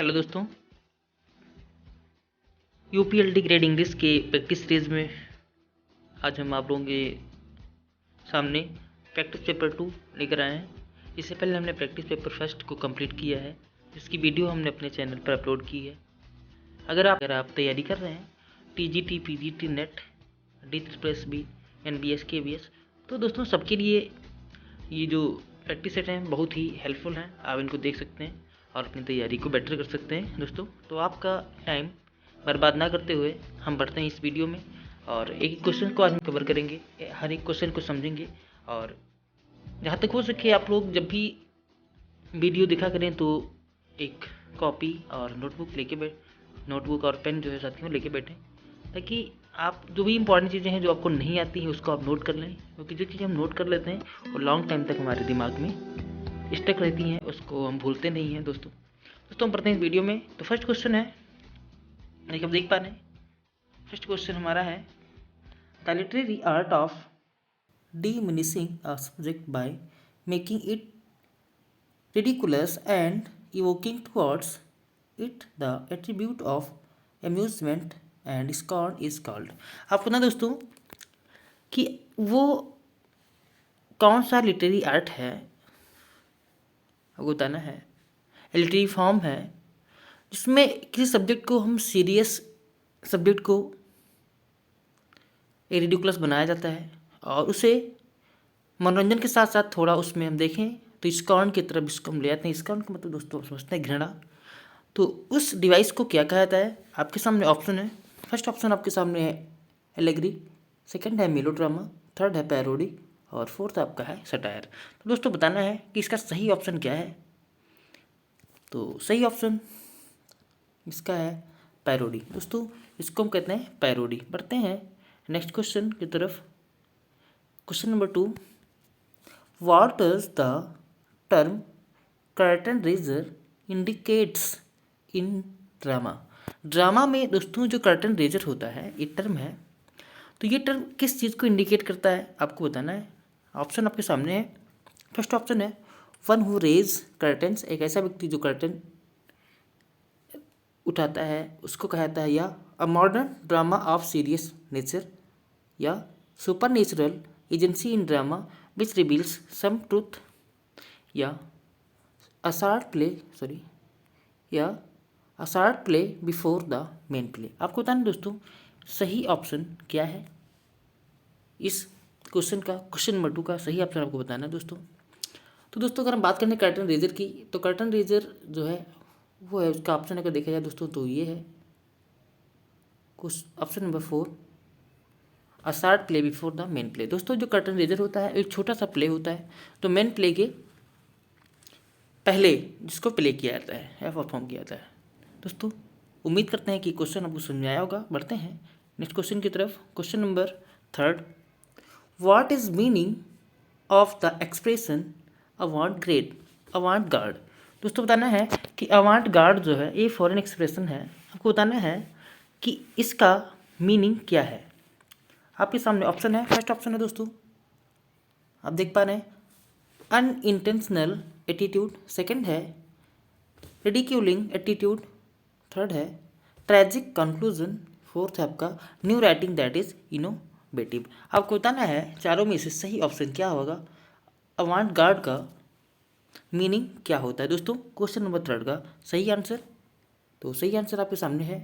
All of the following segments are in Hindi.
हेलो दोस्तों, यूपीएलटी ग्रेड इंग्लिश के प्रैक्टिस सीरीज में आज हम आप लोगों के सामने प्रैक्टिस पेपर 2 लेकर आए हैं। इससे पहले हमने प्रैक्टिस पेपर फर्स्ट को कंप्लीट किया है, जिसकी वीडियो हमने अपने चैनल पर अपलोड की है। अगर आप तैयारी कर रहे हैं टीजीटी, पीजीटी, नेट, डी++बी, एनबीएस, केवीएस, तो दोस्तों सबके लिए ये जो प्रैक्टिस सेट हैं बहुत ही हेल्पफुल हैं। आप इनको देख सकते हैं और अपनी तैयारी को बेटर कर सकते हैं दोस्तों। तो आपका टाइम बर्बाद ना करते हुए हम बढ़ते हैं इस वीडियो में और एक एक क्वेश्चन को आज हम कवर करेंगे, हर एक क्वेश्चन को समझेंगे। और जहाँ तक हो सके आप लोग जब भी वीडियो देखा करें तो एक कॉपी और नोटबुक और पेन जो है साथियों लेके बैठें, ताकि आप जो भी इंपॉर्टेंट चीज़ें हैं जो आपको नहीं आती हैं उसको आप नोट कर लें, क्योंकि जो चीज़ें हम नोट कर लेते हैं वो लॉन्ग टाइम तक हमारे दिमाग में स्टक रहती हैं, उसको हम भूलते नहीं हैं दोस्तों हम पढ़ते हैं इस वीडियो में। तो फर्स्ट क्वेश्चन है, देखिए आप देख पा रहे हैं, फर्स्ट क्वेश्चन हमारा है the literary art of diminishing a subject by making it ridiculous and evoking towards it the attribute of amusement and scorn is called। आपको ना दोस्तों कि वो कौन सा लिटरेरी आर्ट है आपको बताना है, लिटरेरी फॉर्म है जिसमें किसी सब्जेक्ट को हम सीरियस सब्जेक्ट को रिडिकुलस बनाया जाता है और उसे मनोरंजन के साथ साथ थोड़ा उसमें हम देखें तो स्कॉर्न की तरफ इसको हम ले आते हैं। स्कॉर्न का मतलब दोस्तों समझते हैं घृणा। तो उस डिवाइस को क्या कहा जाता है? आपके सामने ऑप्शन है, फर्स्ट ऑप्शन आपके सामने है एलेग्री, सेकंड है मेलोड्रामा, थर्ड है पैरोडी और फोर्थ आपका है सटायर। तो दोस्तों बताना है कि इसका सही ऑप्शन क्या है। तो सही ऑप्शन इसका है पैरोडी। दोस्तों इसको हम कहते हैं पैरोडी। बढ़ते हैं नेक्स्ट क्वेश्चन की तरफ। Question number 2, what does the term curtain raiser indicates in drama. Drama में दोस्तों जो कर्टन रेजर होता है ये टर्म है, तो ये टर्म किस चीज़ को इंडिकेट करता है आपको बताना है। ऑप्शन आपके सामने है। फर्स्ट ऑप्शन है वन हु रेज कर्टन्स, एक ऐसा व्यक्ति जो कर्टन उठाता है उसको कहा जाता है, या a modern drama of serious nature, या super natural agency in drama which reveals some truth, या a short play before the main play. आपको बताना दोस्तों सही ऑप्शन क्या है इस क्वेश्चन का। क्वेश्चन नंबर 2 का सही ऑप्शन आपको बताना है दोस्तों। तो दोस्तों अगर हम बात करें कर्टन रेजर की, तो कर्टन रेजर जो है वो है, उसका ऑप्शन अगर देखा जाए दोस्तों तो ये है option number 4, a short play before the main play. दोस्तों जो कर्टन रेजर होता है एक छोटा सा प्ले होता है, तो मेन प्ले के पहले जिसको प्ले किया जाता है या परफॉर्म किया जाता है। दोस्तों उम्मीद करते हैं कि क्वेश्चन आपको समझ में आया होगा। बढ़ते हैं नेक्स्ट क्वेश्चन की तरफ। Question number 3, what is meaning of the expression avant garde. दोस्तों बताना है कि अवांट गार्ड जो है ये फॉरेन एक्सप्रेशन है, आपको बताना है कि इसका मीनिंग क्या है। आपके सामने ऑप्शन है, फर्स्ट ऑप्शन है दोस्तों आप देख पा रहे हैं अनइंटेंशनल एटीट्यूड, सेकंड है रिडिक्यूलिंग एटीट्यूड, थर्ड है ट्रेजिक कंक्लूजन, फोर्थ है आपका new writing that is innovative. आपको बताना है चारों में से सही ऑप्शन क्या होगा, अवांट गार्ड का मीनिंग क्या होता है। दोस्तों क्वेश्चन नंबर 3 का सही आंसर, तो सही आंसर आपके सामने है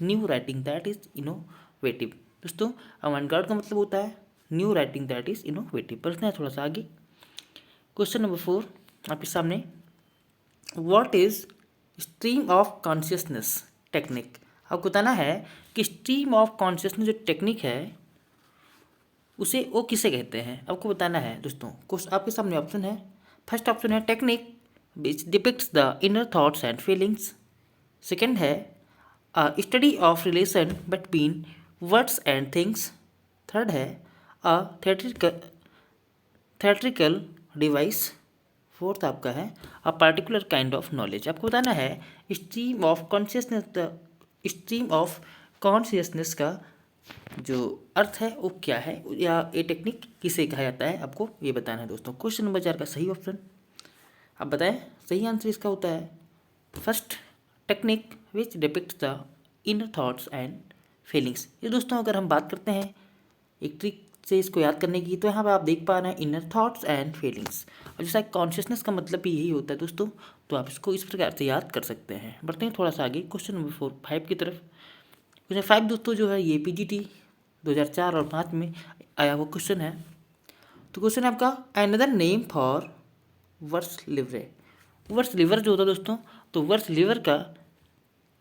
new writing that is innovative. दोस्तों अवांट गार्ड का मतलब होता है new writing that is innovative. बढ़ते हैं थोड़ा सा आगे। क्वेश्चन नंबर 4 आपके सामने, what is stream of consciousness technique. आपको बताना है कि स्ट्रीम ऑफ कॉन्शियसनेस जो टेक्निक है उसे वो किसे कहते हैं, आपको बताना है दोस्तों। आपके सामने ऑप्शन है, फर्स्ट ऑप्शन है technique which depicts the inner thoughts and feelings, second है study of relation between words and things, third है अ थिएट्रिकल डिवाइस, फोर्थ आपका है a particular kind of knowledge. आपको बताना है स्ट्रीम ऑफ कॉन्शियसनेस का जो अर्थ है वो क्या है, या ये टेक्निक किसे कहा जाता है आपको ये बताना है दोस्तों। क्वेश्चन नंबर 4 का सही ऑप्शन आप बताएं, सही आंसर इसका होता है first technique which depicts the inner thoughts and feelings. ये दोस्तों अगर हम बात करते हैं एक ट्रिक से इसको याद करने की, तो यहाँ पे आप देख पा रहे हैं इनर थॉट्स एंड फीलिंग्स, और जैसा कॉन्शियसनेस का मतलब भी यही होता है दोस्तों, तो आप इसको इस प्रकार से याद कर सकते हैं। बढ़ते हैं थोड़ा सा आगे क्वेश्चन नंबर 5 की तरफ। क्वेश्चन 5 दोस्तों जो है ये PGT 2004 और 5 में आया हुआ क्वेश्चन है। तो क्वेश्चन है आपका अनदर नेम फॉर वर्स लिवरे। वर्स लिवर जो होता है दोस्तों, तो वर्स लिवर का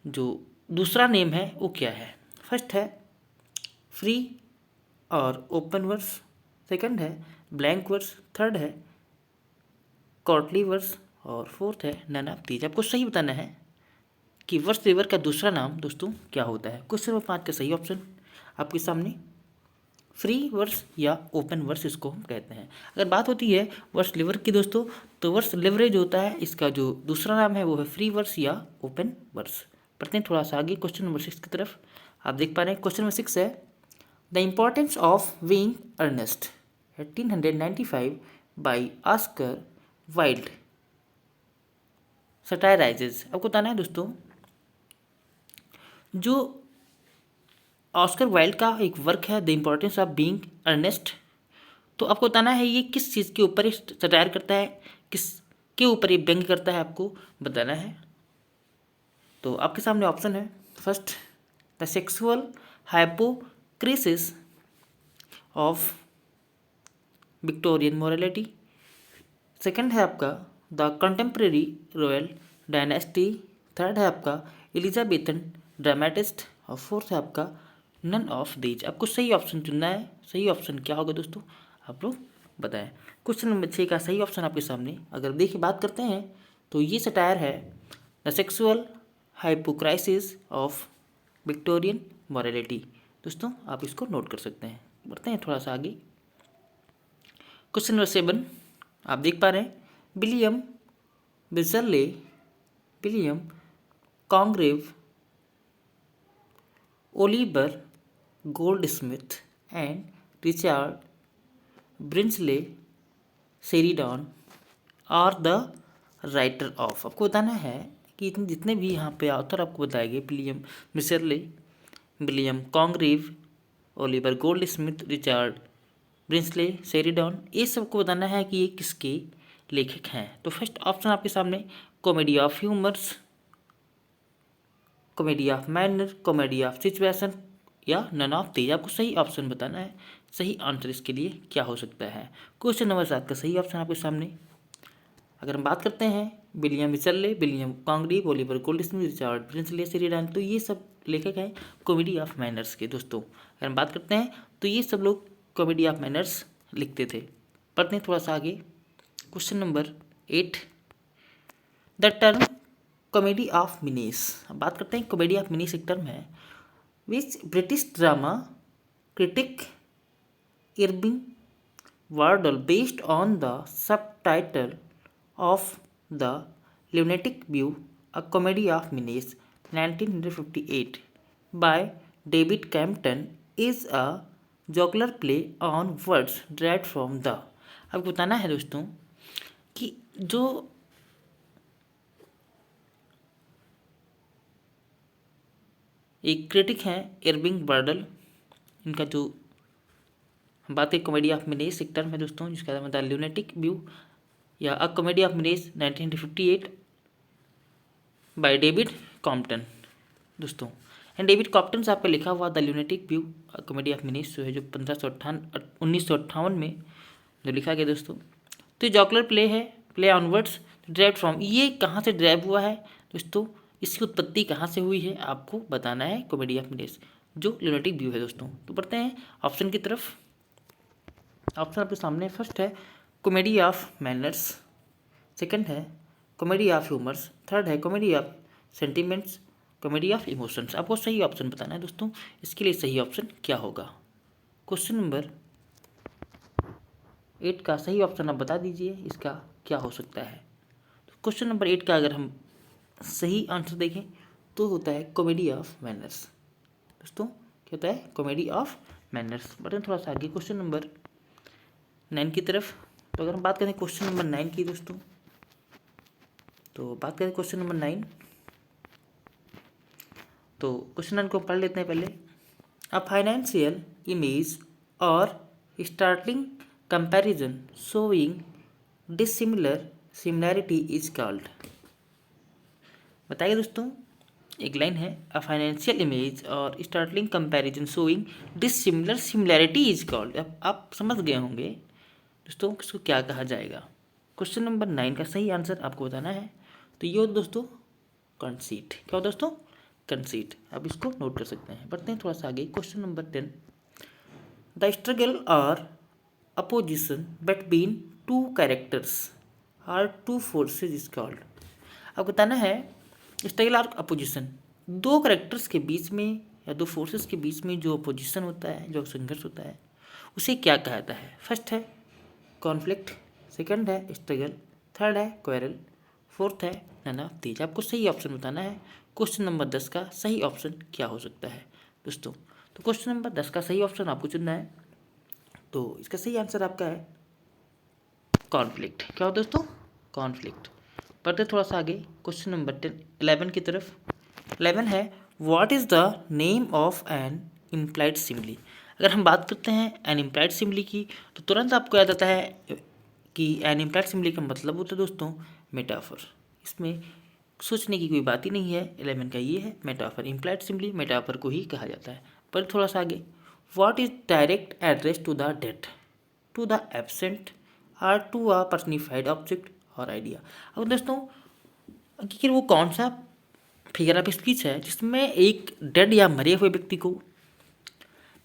जो दूसरा नेम है वो क्या है? फर्स्ट है फ्री और ओपन वर्स, सेकंड है ब्लैंक वर्स, थर्ड है कॉर्टली वर्स और फोर्थ है नन ऑफ दीज। आपको सही बताना है कि वर्स लिवर का दूसरा नाम दोस्तों क्या होता है। क्वेश्चन नंबर 5 का सही ऑप्शन आपके सामने फ्री वर्स या ओपन वर्स इसको हम कहते हैं। अगर बात होती है वर्स लिवर की दोस्तों, तो वर्स लिवरेज होता है, इसका जो दूसरा नाम है वो है फ्री वर्स या ओपन वर्स। पढ़ते हैं थोड़ा सा आगे क्वेश्चन नंबर 6 की तरफ। आप देख पा रहे हैं क्वेश्चन नंबर 6 है the importance of being earnest 1895 by Oscar Wilde satirizes. आपको बताना है दोस्तों जो ऑस्कर वाइल्ड का एक वर्क है the importance of being earnest, तो आपको बताना है ये किस चीज़ के ऊपर सटायर करता है, किस के ऊपर ये व्यंग करता है, आपको बताना है। तो आपके सामने ऑप्शन है first the sexual hypocrisies of Victorian morality, second है आपका the contemporary royal dynasty, third है आपका एलिजाबेथन ड्रामेटिस्ट और फोर्थ है आपका नन ऑफ दीज। आपको सही ऑप्शन चुनना है। सही ऑप्शन क्या होगा दोस्तों, आप लोग बताएं। क्वेश्चन नंबर 6 का सही ऑप्शन आपके सामने अगर देखिए बात करते हैं तो ये सटायर है the sexual hypocrisies of Victorian morality. दोस्तों आप इसको नोट कर सकते हैं। बढ़ते हैं थोड़ा सा आगे क्वेश्चन नंबर 7 आप देख पा रहे हैं William Wycherley, William Congreve, Oliver Goldsmith and Richard Brinsley Sheridan are the writer of. आपको बताना है कि जितने भी यहाँ पे ऑथर आपको बताए गए William Wycherley, William Congreve, Oliver Goldsmith, Richard Brinsley Sheridan, ये सबको बताना है कि ये किसके लेखक हैं। तो फर्स्ट ऑप्शन आपके सामने comedy of humours, comedy of manner, comedy of situation या नन ऑफ दीज। आपको सही ऑप्शन बताना है। सही आंसर इसके लिए क्या हो सकता है। क्वेश्चन नंबर 7 का सही ऑप्शन आपके सामने अगर हम बात करते हैं William Wycherley, William Congreve, Oliver Goldsmith, Richard Brinsley Sheridan, तो ये सब लेखक हैं कॉमेडी ऑफ मैनर्स के। दोस्तों अगर हम बात करते हैं तो ये सब लोग कॉमेडी ऑफ मैनर्स लिखते थे। पढ़ते हैं थोड़ा सा आगे question number 8 the term comedy of menace. अब बात करते हैं कॉमेडी ऑफ मिनेस एक टर्म है which British drama critic Irving Wardle based on the sub title of the lunatic view a comedy of menace 1958 by David Campton is a jocular play on words derived from the. आपको बताना है दोस्तों कि जो एक क्रिटिक हैं इरविंग वार्डल, इनका जो हम बात करें कॉमेडी ऑफ मिनेस एक टर्म है दोस्तों जिसका मतलब द ल्यूनेटिक व्यू या अ comedy of menace 1958 by David Compton दोस्तों। एंड डेविड कॉम्पटन साहब पे लिखा हुआ the lunatic view a comedy of menace जो है जो 1958 में जो लिखा गया दोस्तों। तो जोकुलर प्ले है, play on words derived from, ये कहाँ से ड्राइव हुआ है दोस्तों, इसकी उत्पत्ति कहाँ से हुई है आपको बताना है। कॉमेडी ऑफ मिनेस जो ल्यूनेटिक व्यू है दोस्तों। तो पढ़ते हैं ऑप्शन की तरफ। ऑप्शन आपके सामने फर्स्ट है कॉमेडी ऑफ मैनर्स, सेकंड है कॉमेडी ऑफ ह्यूमर्स, थर्ड है comedy of sentiments, comedy of emotions. आपको सही ऑप्शन बताना है दोस्तों। इसके लिए सही ऑप्शन क्या होगा। क्वेश्चन नंबर 8 का सही ऑप्शन आप बता दीजिए इसका क्या हो सकता है। तो क्वेश्चन नंबर 8 का अगर हम सही आंसर देखें तो होता है कॉमेडी ऑफ मैनर्स दोस्तों। क्या होता है कॉमेडी ऑफ मैनर्स। बढ़ते थोड़ा सा आगे क्वेश्चन नंबर 9 की तरफ। तो अगर हम बात करें क्वेश्चन नंबर 9 की दोस्तों, तो बात करें क्वेश्चन नंबर 9 तो क्वेश्चन को पढ़ लेते हैं पहले। अ फाइनेंशियल इमेज और startling comparison showing dissimilar similarity is called. बताइए दोस्तों, एक लाइन है, अ फाइनेंशियल इमेज और startling comparison showing dissimilar similarity is called. अब आप समझ गए होंगे दोस्तों इसको क्या कहा जाएगा। क्वेश्चन नंबर 9 का सही आंसर आपको बताना है। तो ये हो दोस्तों कंसीट। क्या हो दोस्तों? कंसीट। आप इसको नोट कर सकते हैं। बढ़ते हैं थोड़ा सा आगे। क्वेश्चन नंबर 10, द स्ट्रगल और opposition between two characters or two forces is called. अब बताना है स्ट्रगल और अपोजिशन, दो कैरेक्टर्स के बीच में या दो फोर्सेस के बीच में जो अपोजिशन होता है, जो संघर्ष होता है, उसे क्या कहता है। फर्स्ट है कॉन्फ्लिक्ट, सेकंड है स्ट्रगल, थर्ड है क्वेरल, फोर्थ है नन ऑफ दीज। आपको सही ऑप्शन बताना है। क्वेश्चन नंबर 10 का सही ऑप्शन क्या हो सकता है दोस्तों? तो क्वेश्चन नंबर 10 का सही ऑप्शन आपको चुनना है। तो इसका सही आंसर आपका है कॉन्फ्लिक्ट। क्या हो दोस्तों? कॉन्फ्लिक्ट। पढ़ते थोड़ा सा आगे क्वेश्चन नंबर 11 की तरफ। 11 है what is the name of an implied simile. अगर हम बात करते हैं एन इम्प्लाइड सिमिली की तो तुरंत आपको याद आता है कि एन इम्प्लाइड सिमिली का मतलब होता है दोस्तों मेटाफर। इसमें सोचने की कोई बात ही नहीं है। 11 का ये है मेटाफर। इम्प्लाइड सिमिली मेटाफर को ही कहा जाता है। पर थोड़ा सा आगे, what is direct address to the dead, to the absent और टू अ पर्सनिफाइड ऑब्जेक्ट और आइडिया। अब दोस्तों आखिर वो कौन सा फिगर ऑफ स्पीच है जिसमें एक डेड या मरे हुए व्यक्ति को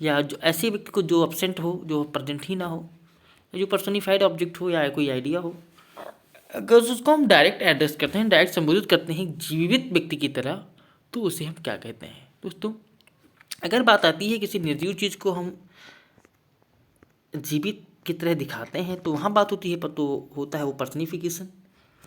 या जो ऐसे व्यक्ति को जो एब्सेंट हो, जो प्रेजेंट ही ना हो, जो पर्सनिफाइड ऑब्जेक्ट हो या कोई आइडिया हो, अगर उसको हम डायरेक्ट एड्रेस करते हैं, डायरेक्ट संबोधित करते हैं जीवित व्यक्ति की तरह, तो उसे हम क्या कहते हैं दोस्तों? अगर बात आती है किसी निर्जीव चीज़ को हम जीवित की तरह दिखाते हैं तो वहाँ बात होती है, पर तो होता है वो पर्सनिफिकेशन।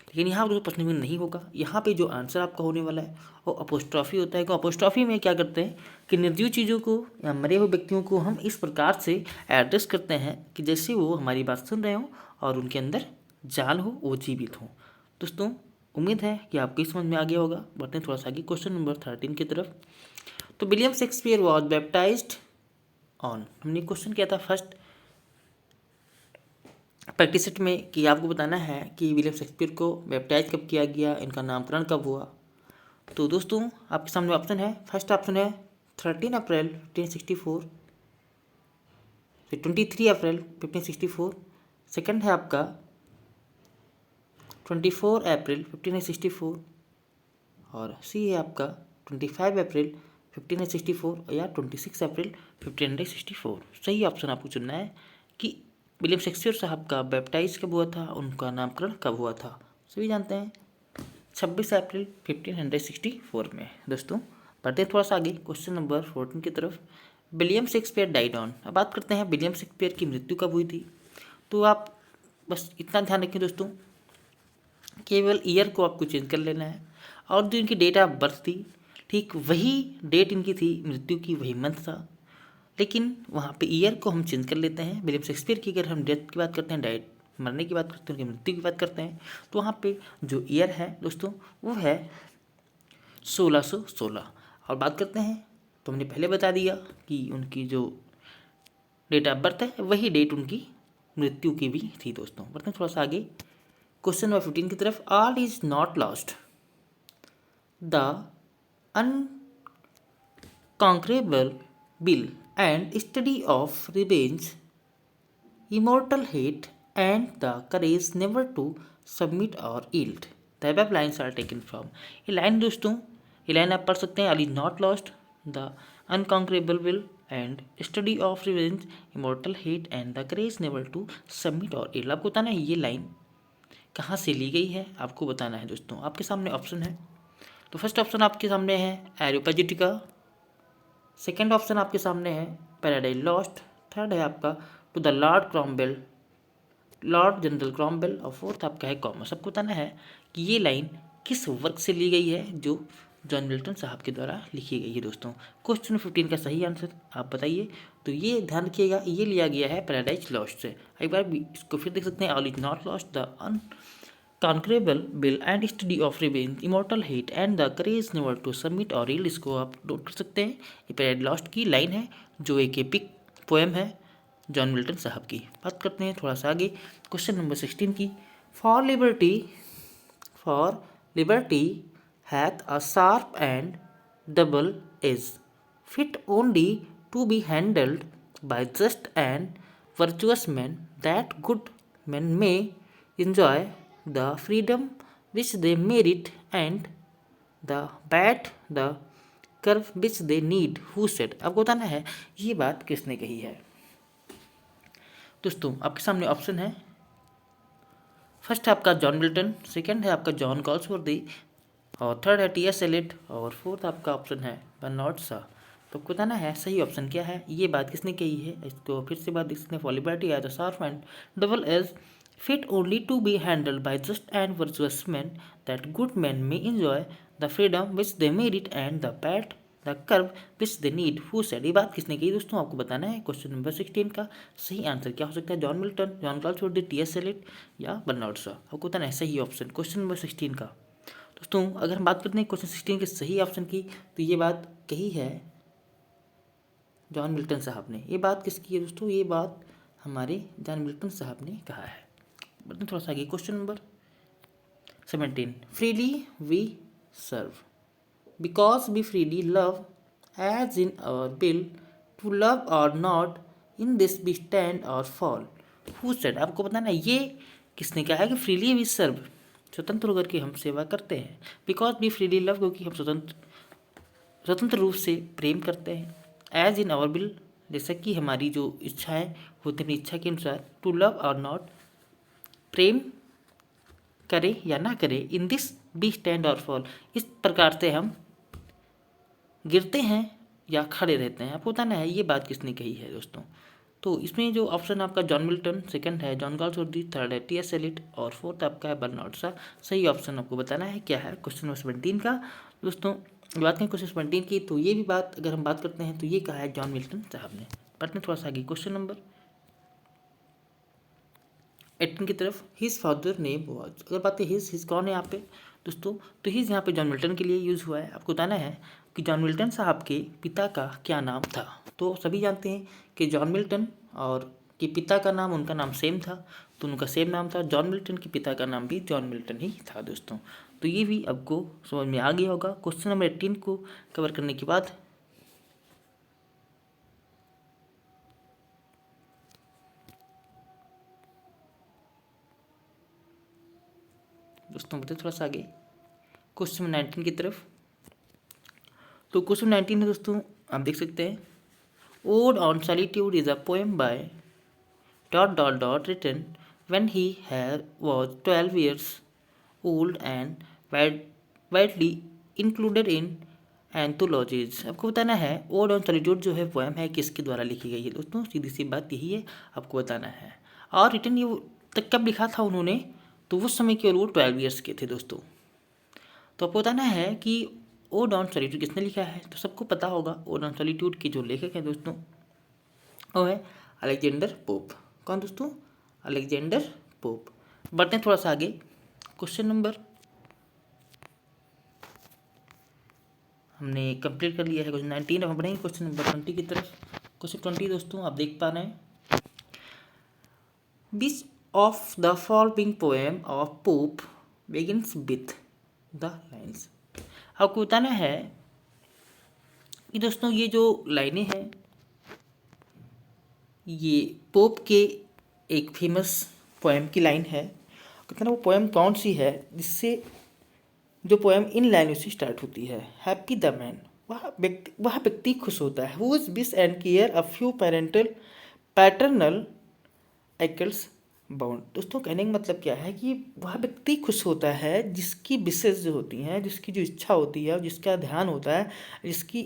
लेकिन यहाँ पर पर्सनिफिकेशन नहीं होगा। यहाँ पे जो आंसर आपका होने वाला है वो अपोस्ट्रॉफी होता है। अपोस्ट्रॉफी में क्या करते हैं कि निर्जीव चीज़ों को या मरे हुए व्यक्तियों को हम इस प्रकार से एड्रेस करते हैं कि जैसे वो हमारी बात सुन रहे हों और उनके अंदर जान हो, वो जीवित हों। दोस्तों उम्मीद है कि आपको समझ में आ गया होगा। बढ़ते हैं थोड़ा सा आगे क्वेश्चन नंबर 13 की तरफ। तो William Shakespeare was baptised on. हमने क्वेश्चन किया था फर्स्ट प्रैक्टिस सेट में कि आपको बताना है कि विलियम शेक्सपियर को बैप्टाइज कब किया गया, इनका नामकरण कब हुआ। तो दोस्तों आपके सामने ऑप्शन है। फर्स्ट ऑप्शन है 13 अप्रैल 1564, फिर 23 अप्रैल 1564। सेकंड है आपका 24 अप्रैल 1564 और सी है आपका 25 अप्रैल 1564 या 26 अप्रैल 1564। सही ऑप्शन आपको चुनना है कि विलियम शेक्सपियर साहब का बैप्टाइज कब हुआ था, उनका नामकरण कब हुआ था। सभी जानते हैं 26 अप्रैल 1564 में। दोस्तों बढ़ते थोड़ा सा आगे क्वेश्चन नंबर 14 की तरफ। William Shakespeare died on. अब बात करते हैं विलियम शेक्सपियर की मृत्यु कब हुई थी। तो आप बस इतना ध्यान रखें दोस्तों, केवल ईयर को आपको चेंज कर लेना है और जो इनकी डेट ऑफ बर्थ थी ठीक वही डेट इनकी थी मृत्यु की, वही मंथ था, लेकिन वहाँ पे ईयर को हम चेंज कर लेते हैं। विलियम शेक्सपियर की अगर हम डेथ की बात करते हैं, डाइट मरने की बात करते हैं, उनकी मृत्यु की बात करते हैं, तो वहाँ पे जो ईयर है दोस्तों वो है 1616। और बात करते हैं तो हमने पहले बता दिया कि उनकी जो डेट ऑफ बर्थ है वही डेट उनकी मृत्यु की भी थी। दोस्तों बढ़ते हैं थोड़ा सा आगे क्वेश्चन नंबर 15 की तरफ। All is not lost, the unconquerable will and study of revenge, immortal hate and the courage never to submit or yield. The above lines are taken from। ये लाइन दोस्तों, ये लाइन आप पढ़ सकते हैं। All is not lost, the unconquerable will and study of revenge, immortal hate and the courage never to submit or yield। आपको बताना है ये लाइन कहाँ से ली गई है, आपको बताना है दोस्तों। आपके सामने ऑप्शन है। तो फर्स्ट ऑप्शन आपके सामने है एरोपेजिटिका, सेकेंड ऑप्शन आपके सामने है पैराडाइज लॉस्ट, थर्ड है आपका to the Lord Cromwell, Lord General Cromwell और फोर्थ आपका है कॉमर्स। आपको बताना है कि ये लाइन किस वर्क से ली गई है जो जॉन मिल्टन साहब के द्वारा लिखी गई है। दोस्तों क्वेश्चन 15 का सही आंसर आप बताइए। तो ये ध्यान रखिएगा, ये लिया गया है पैराडाइज लॉस्ट से। एक बार इसको फिर देख सकते हैं। All is not lost, the conquerable will and study of revenge, immortal hate and the courage never to submit और yield। इसको आप नोट कर सकते हैं। ये पेरियड लॉस्ट की लाइन है जो एक एपिक पोएम है जॉन मिल्टन साहब की। बात करते हैं थोड़ा सा आगे क्वेश्चन नंबर 16 की। For liberty hath a sharp and double edge, fit only to be handled by just and virtuous men, that good men may enjoy the freedom which they merit, and the bad the curve which they need। Who said? आपको बताना है ये बात किसने कही है। दोस्तों आपके सामने ऑप्शन है, फर्स्ट है आपका जॉन मिल्टन, सेकंड है आपका जॉन गॉल्सवर्दी, और थर्ड है टी.एस. एलियट, और फोर्थ आपका ऑप्शन है बर्नार्ड शॉ। तो आपको बताना है सही ऑप्शन क्या है, ये बात किसने कही है। इसको फिर से बात देख सकते हैं। फॉर लिबर्टी आया the sharp and double edge, fit only to be handled by just and virtuous man, that good man may enjoy the freedom which they merit and the bad the curb which they need. Who said? ये बात किसने कही दोस्तों, आपको बताना है। क्वेश्चन नंबर 16 का सही आंसर क्या हो सकता है, John Milton, John Galsworthy, T S. Eliot या बर्नार्ड शॉ। आपको बताना है सही ऑप्शन क्वेश्चन नंबर 16 का। दोस्तों अगर हम बात करते हैं क्वेश्चन 16 के सही ऑप्शन की, तो ये बात कही है जॉन मिल्टन साहब ने। ये बात किसकी है दोस्तों, ये बात हमारे जॉन मिल्टन साहब ने कहा है। बढ़ते थोड़ा सा आगे question number 17। Freely we serve because we freely love, as in our will to love or not, in this we stand or fall. Who said? आपको बताना है ये किसने कहा है कि फ्रीली वी सर्व, स्वतंत्र होकर के हम सेवा करते हैं। बिकॉज वी फ्रीली लव, क्योंकि हम स्वतंत्र रूप से प्रेम करते हैं। एज इन आवर विल, जैसा कि हमारी जो इच्छाएं होती हैं अपनी इच्छा के अनुसार। टू लव और नॉट, प्रेम करे या ना करे। In this B stand or fall, इस प्रकार से हम गिरते हैं या खड़े रहते हैं। आपको बताना है ये बात किसने कही है दोस्तों। तो इसमें जो ऑप्शन आपका जॉन मिल्टन, सेकंड है जॉन गॉल्सवर्दी, थर्ड है टी.एस. एलियट और फोर्थ आपका है बर्नार्ड शॉ। सही ऑप्शन आपको बताना है क्या है क्वेश्चन नंबर 17 का। दोस्तों बात करें क्वेश्चन 17 की, तो ये भी बात अगर हम बात करते हैं तो ये कहा है जॉन मिल्टन साहब ने। बढ़ते हैं थोड़ा सा आगे क्वेश्चन नंबर 18 की तरफ। हिज फादर नेम वाज, अगर बात करें हिज कौन है यहाँ पे दोस्तों, तो हिज यहाँ पे जॉन मिल्टन के लिए यूज़ हुआ है। आपको बताना है कि जॉन मिल्टन साहब के पिता का क्या नाम था। तो सभी जानते हैं कि जॉन मिल्टन और के पिता का नाम, उनका नाम सेम था, तो उनका सेम नाम था। जॉन मिल्टन के पिता का नाम भी जॉन मिल्टन ही था दोस्तों। तो ये भी आपको समझ में आ गया होगा। क्वेश्चन नंबर 18 को कवर करने के बाद दोस्तों बढ़ते थोड़ा सा आगे क्वेश्चन 19 की तरफ। तो क्वेश्चन 19 है दोस्तों, आप देख सकते हैं। Odd on solitude is a poem by ... written when he was 12 years old and widely included in anthologies. आपको बताना है ओड ऑन सॉलिट्यूड जो है पोएम है किसके द्वारा लिखी गई है दोस्तों, सीधी सी बात यही है आपको बताना है। और रिटन ये तक कब लिखा था उन्होंने, तो उस समय केवल वो 12 ईयर्स के थे दोस्तों। तो आपको बताना है कि ओड ऑन सॉलिट्यूड किसने लिखा है, तो सबको पता होगा ओड ऑन सॉलिट्यूड के जो लेखक हैं दोस्तों वो है अलेक्जेंडर पोप। कौन दोस्तों, अलेक्जेंडर पोप। बढ़ते हैं थोड़ा सा आगे क्वेश्चन नंबर हमने कंप्लीट कर लिया है क्वेश्चन 19। अब हम बढ़ेंगे क्वेश्चन नंबर 20 की तरफ। क्वेश्चन 20 दोस्तों आप देख पा रहे हैं। Which of the following poem of pope begins with the lines. आपको बताना है कि दोस्तों ये जो लाइनें हैं ये पोप के एक फेमस पोएम की लाइन है। कहते हैं वो पोएम कौन सी है जिससे जो पोएम इन लाइनों से स्टार्ट होती है। हैप्पी द मैन, वह व्यक्ति खुश होता है। Whose wish and care a few paternal acres bound. दोस्तों कहने का मतलब क्या है कि वह व्यक्ति खुश होता है जिसकी विशेष जो होती हैं, जिसकी जो इच्छा होती है, जिसका ध्यान होता है, जिसकी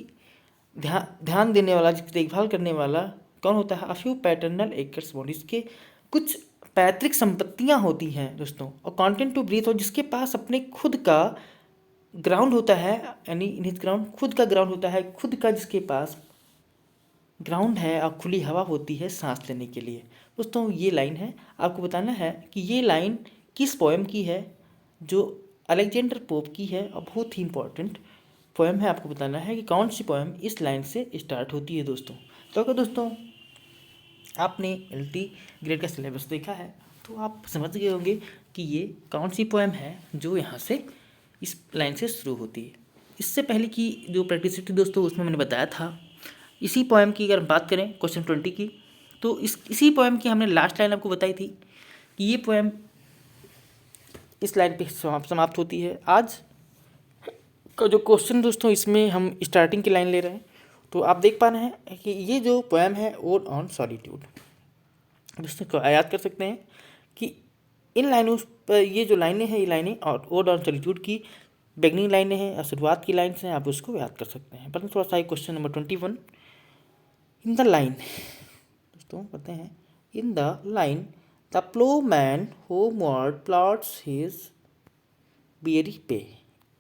ध्यान देने वाला, जिसकी देखभाल करने वाला कौन होता है, अ फ्यू पैटर्नल एक्ल्स बाउंड, इसके कुछ पैतृक संपत्तियां होती हैं दोस्तों, और कंटेंट टू ब्रीथ, और जिसके पास अपने खुद का ग्राउंड होता है, यानी इन हिज ग्राउंड, खुद का ग्राउंड होता है, खुद का जिसके पास ग्राउंड है और खुली हवा होती है सांस लेने के लिए। दोस्तों ये लाइन है, आपको बताना है कि ये लाइन किस पोएम की है। जो अलेक्जेंडर पोप की है और बहुत ही इंपॉर्टेंट पोएम है। आपको बताना है कि कौन सी पोएम इस लाइन से स्टार्ट होती है दोस्तों। तो अगर दोस्तों आपने LT ग्रेड का सिलेबस देखा है तो आप समझ गए होंगे कि ये कौन सी पोएम है जो यहाँ से इस लाइन से शुरू होती है। इससे पहले की जो प्रैक्टिस थी दोस्तों उसमें मैंने बताया था, इसी पोएम की अगर बात करें क्वेश्चन 20 की, तो इसी पोएम की हमने लास्ट लाइन आपको बताई थी कि ये पोएम इस लाइन पे समाप्त होती है। आज का जो क्वेश्चन दोस्तों इसमें हम स्टार्टिंग की लाइन ले रहे हैं, तो आप देख पा रहे हैं कि ये जो पोएम है ओड ऑन सॉलिट्यूड। दोस्तों को याद कर सकते हैं कि इन लाइनों पर ये जो लाइनें हैं, ये लाइनें और ओड ऑन सॉलिट्यूड की बिगनिंग लाइनें हैं और शुरुआत की लाइन्स हैं, आप उसको याद कर सकते हैं। पर थोड़ा सा question number 21 in the line दोस्तों कहते हैं in the line the ploughman homeward plods his weary way.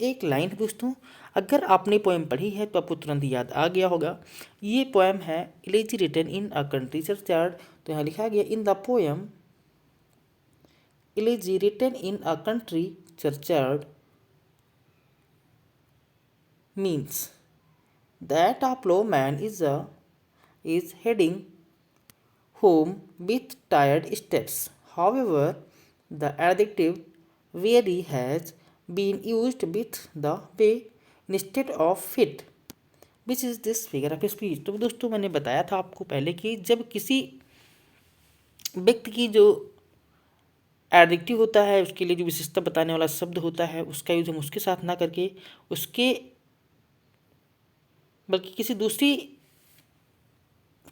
एक लाइन है दोस्तों, अगर आपने पोएम पढ़ी है तो आपको तुरंत याद आ गया होगा। ये पोएम है elegy written in a country churchyard. तो यहाँ लिखा गया in the poem elegy written in a country churchyard means that a plowman is heading home with tired steps. However, the adjective weary has been used with the way instead of fit, which is this figure of speech। तो दोस्तों मैंने बताया था आपको पहले कि जब किसी व्यक्ति की जो एडजेक्टिव होता है उसके लिए जो विशेषता बताने वाला शब्द होता है उसका यूज हम उसके साथ ना करके उसके बल्कि किसी दूसरी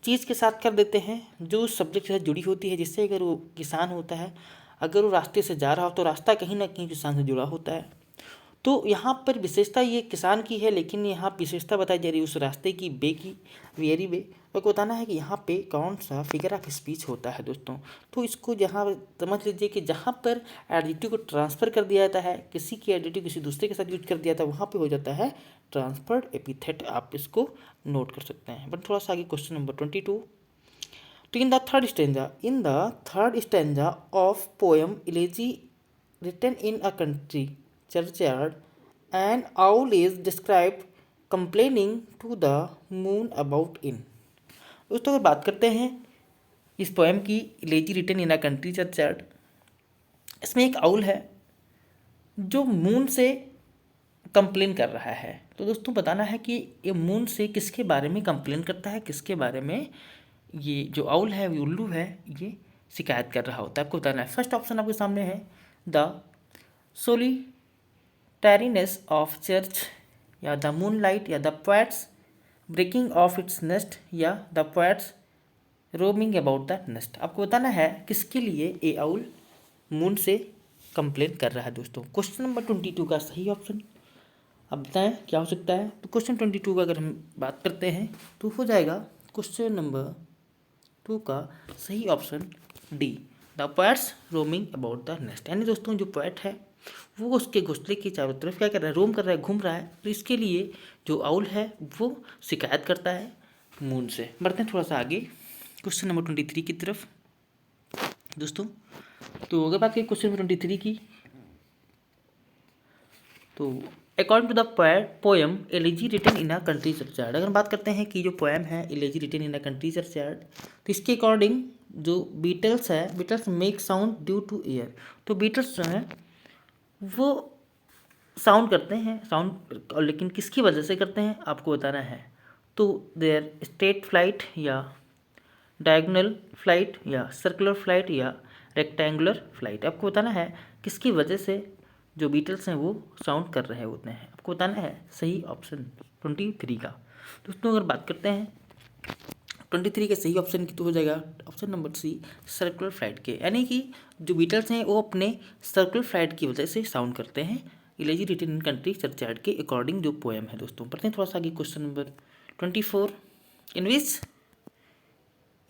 चीज़ के साथ कर देते हैं जो उस सब्जेक्ट से जुड़ी होती है। जिससे अगर वो किसान होता है, अगर वो रास्ते से जा रहा हो तो रास्ता कहीं ना कहीं किसान से जुड़ा होता है। तो यहाँ पर विशेषता ये किसान की है, लेकिन यहाँ विशेषता बताई जा रही है उस रास्ते की, बे की, वेरी बे। तो बताना है कि यहाँ पे कौन सा फिगर ऑफ स्पीच होता है दोस्तों। तो इसको जहाँ समझ लीजिए कि जहाँ पर एडजेक्टिव को ट्रांसफ़र कर दिया जाता है, किसी की एडजेक्टिव किसी दूसरे के साथ यूज कर दिया जाता है, वहाँ पे हो जाता है ट्रांसफर्ड एपिथेट। आप इसको नोट कर सकते हैं। बट थोड़ा सा आगे क्वेश्चन नंबर 22। तो in the third stanza of poem elegy written in a country churchyard, an owl is described complaining to the moon about in। दोस्तों अगर बात करते हैं इस पोएम की elegy written in a country churchyard, इसमें एक आउल है जो मून से कंप्लेन कर रहा है। तो दोस्तों बताना है कि ये मून से किसके बारे में कंप्लेन करता है, किसके बारे में ये जो आउल है, उल्लू है, ये शिकायत कर रहा होता है। आपको बताना है। फर्स्ट ऑप्शन आपके सामने है द solitariness of church, या द मूनलाइट, या the poets breaking of its nest, या the poets roaming about the nest. आपको बताना है किसके लिए ए आउल मून से कंप्लेन कर रहा है दोस्तों। क्वेश्चन नंबर 22 का सही ऑप्शन अब बताएं क्या हो सकता है। तो क्वेश्चन 22 का अगर हम बात करते हैं तो हो जाएगा क्वेश्चन नंबर 2 का सही option D, the poets roaming about the nest. यानी दोस्तों जो पोएट है वो उसके घोंसले के चारों तरफ क्या कर रहा है, रोम कर रहा है, घूम रहा है। तो इसके लिए जो आउल है वो शिकायत करता है मून से। बढ़ते हैं थोड़ा सा आगे क्वेश्चन नंबर 23 की तरफ दोस्तों। तो अगर बात करें क्वेश्चन नंबर 23 की, तो according to the poem elegy written in a country churchyard, अगर हम बात करते हैं कि जो पोएम है elegy written in a country churchyard, तो इसके अकॉर्डिंग जो बीटल्स है, beetles make sound due to air. तो बीटल्स जो हैं वो साउंड करते हैं, साउंड, लेकिन किसकी वजह से करते हैं आपको बताना है। तो देयर स्ट्रेट फ्लाइट, या डायगोनल फ्लाइट, या सर्कुलर फ्लाइट, या रेक्टेंगुलर फ्लाइट। आपको बताना है किसकी वजह से जो बीटल्स हैं वो साउंड कर रहे होते हैं। आपको बताना है सही ऑप्शन 23 का। दोस्तों अगर बात करते हैं 23 के सही ऑप्शन की, तो हो जाएगा option number C, circular flight के। यानी कि जो बीटल्स हैं वो अपने सर्कुलर फ्लाइट की वजह से साउंड करते हैं elegy written in country churchyard के अकॉर्डिंग जो पोएम है दोस्तों। पढ़ते हैं थोड़ा सा आगे question number 24।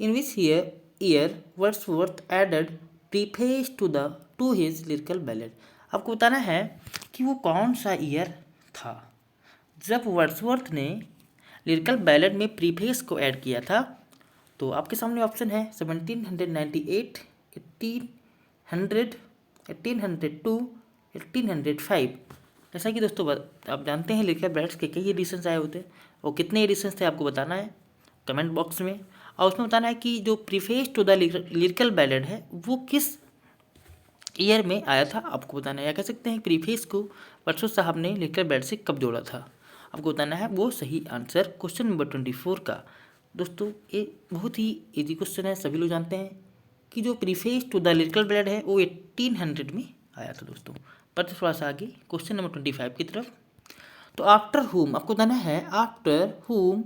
In which year Wordsworth added preface to his lyrical ballad. आपको बताना है कि वो कौन सा ईयर था जब वर्ड्सवर्थ ने लिरिकल बैलेड में प्रीफेस को ऐड किया था। तो आपके सामने ऑप्शन है 1798, 1800, 1802, 1805। जैसा कि दोस्तों आप जानते हैं लिरिकल बैलेट्स के कई एडिशंस आए होते हैं, और कितने एडिशंस थे आपको बताना है कमेंट बॉक्स में, और उसमें बताना है कि जो preface to the lyrical ballad है वो किस ईयर में आया था, आपको बताना है। या कह सकते हैं प्रीफेस को वर्ड्सवर्थ साहब ने लिरिकल बैलेट से कब जोड़ा था, आपको बताना है वो सही आंसर क्वेश्चन नंबर 24 का। दोस्तों ये बहुत ही इजी क्वेश्चन है, सभी लोग जानते हैं कि जो preface to the lyrical ballad है वो 1800 में आया था दोस्तों। पर थोड़ा सा आगे क्वेश्चन नंबर 25 की तरफ। तो आफ्टर हुम आपको बताना है, आफ्टर हुम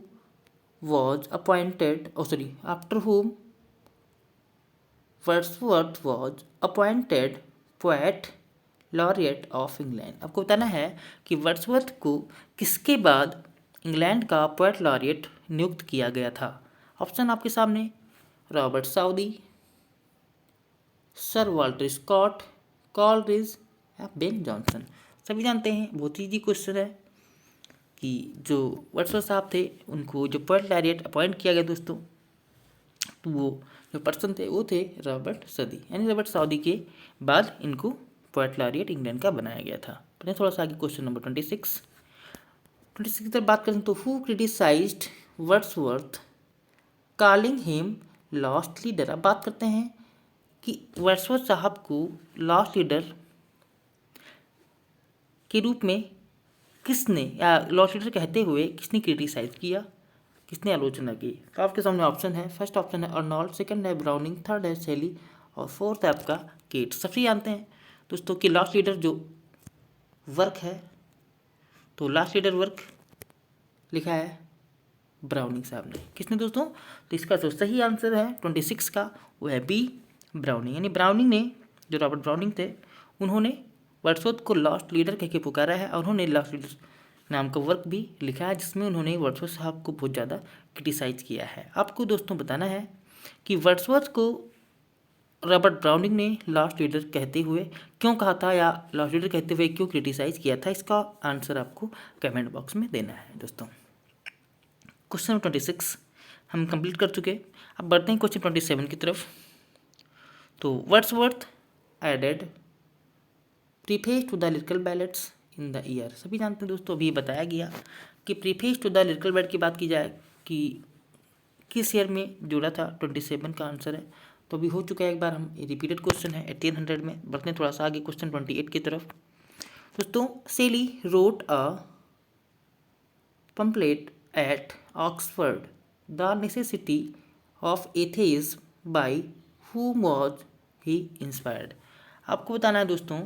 वॉज अपॉइंटेड आफ्टर हुम Wordsworth was appointed poet laureate of England. आपको बताना है कि वर्ड्सवर्थ को किसके बाद इंग्लैंड का पोएट लॉरिएट नियुक्त किया गया था। ऑप्शन आपके सामने, Robert Southey, sir Walter Scott, Coleridge या बेन जॉनसन। सभी जानते हैं बहुत ईजी क्वेश्चन है कि जो वर्ड्सवर्थ साहब थे उनको जो पोएट लॉरिएट अपॉइंट किया गया दोस्तों, तो वो जो पर्सन थे वो थे रॉबर्ट सदी, यानी रॉबर्ट साउदी के बाद इनको पोएट लॉरिएट इंग्लैंड का बनाया गया था। पहले थोड़ा सा आगे क्वेश्चन नंबर 26 की तरफ बात करें तो who criticised Wordsworth calling him lost leader. अब बात करते हैं कि वर्ड्सवर्थ साहब को लॉस्ट लीडर के रूप में किसने, या लॉस्ट लीडर कहते हुए किसने क्रिटिसाइज किया, किसने आलोचना की। तो आपके सामने ऑप्शन है, फर्स्ट ऑप्शन है अर्नोल्ड, सेकंड है ब्राउनिंग, थर्ड है शेली और फोर्थ है आपका केट। सभी जानते हैं दोस्तों कि लास्ट लीडर जो वर्क है, तो लास्ट लीडर वर्क लिखा है ब्राउनिंग साहब ने। किसने दोस्तों, तो इसका जो सही आंसर है 26 का वो है बी, ब्राउनिंग। यानी ब्राउनिंग ने, जो रॉबर्ट ब्राउनिंग थे, उन्होंने वर्ड्सवर्थ को लास्ट लीडर कह के पुकारा है, और उन्होंने लास्ट लीडर नाम का वर्क भी लिखा है जिसमें उन्होंने वर्ड्सवर्थ साहब को बहुत ज़्यादा क्रिटिसाइज किया है। आपको दोस्तों बताना है कि वर्ड्सवर्थ को रॉबर्ट ब्राउनिंग ने लास्ट लीडर कहते हुए क्यों कहा था, या लास्ट लीडर कहते हुए क्यों क्रिटिसाइज किया था, इसका आंसर आपको कमेंट बॉक्स में देना है दोस्तों। क्वेश्चन नंबर 26 हम कंप्लीट कर चुके। अब बढ़ते हैं क्वेश्चन 27 की तरफ। तो Wordsworth added preface to the lyrical ballads in the year. सभी जानते हैं दोस्तों, अभी बताया गया कि preface to the lyrical ballad की बात की जाए कि किस ईयर में जुड़ा था, 27 का आंसर है। तो अभी हो चुका है एक बार, हम रिपीटेड क्वेश्चन है 1800 में। बढ़ते हैं थोड़ा सा आगे क्वेश्चन 28 की तरफ। दोस्तों Shelley wrote a pamphlet at Oxford the necessity of atheism by whom was he inspired. आपको बताना है दोस्तों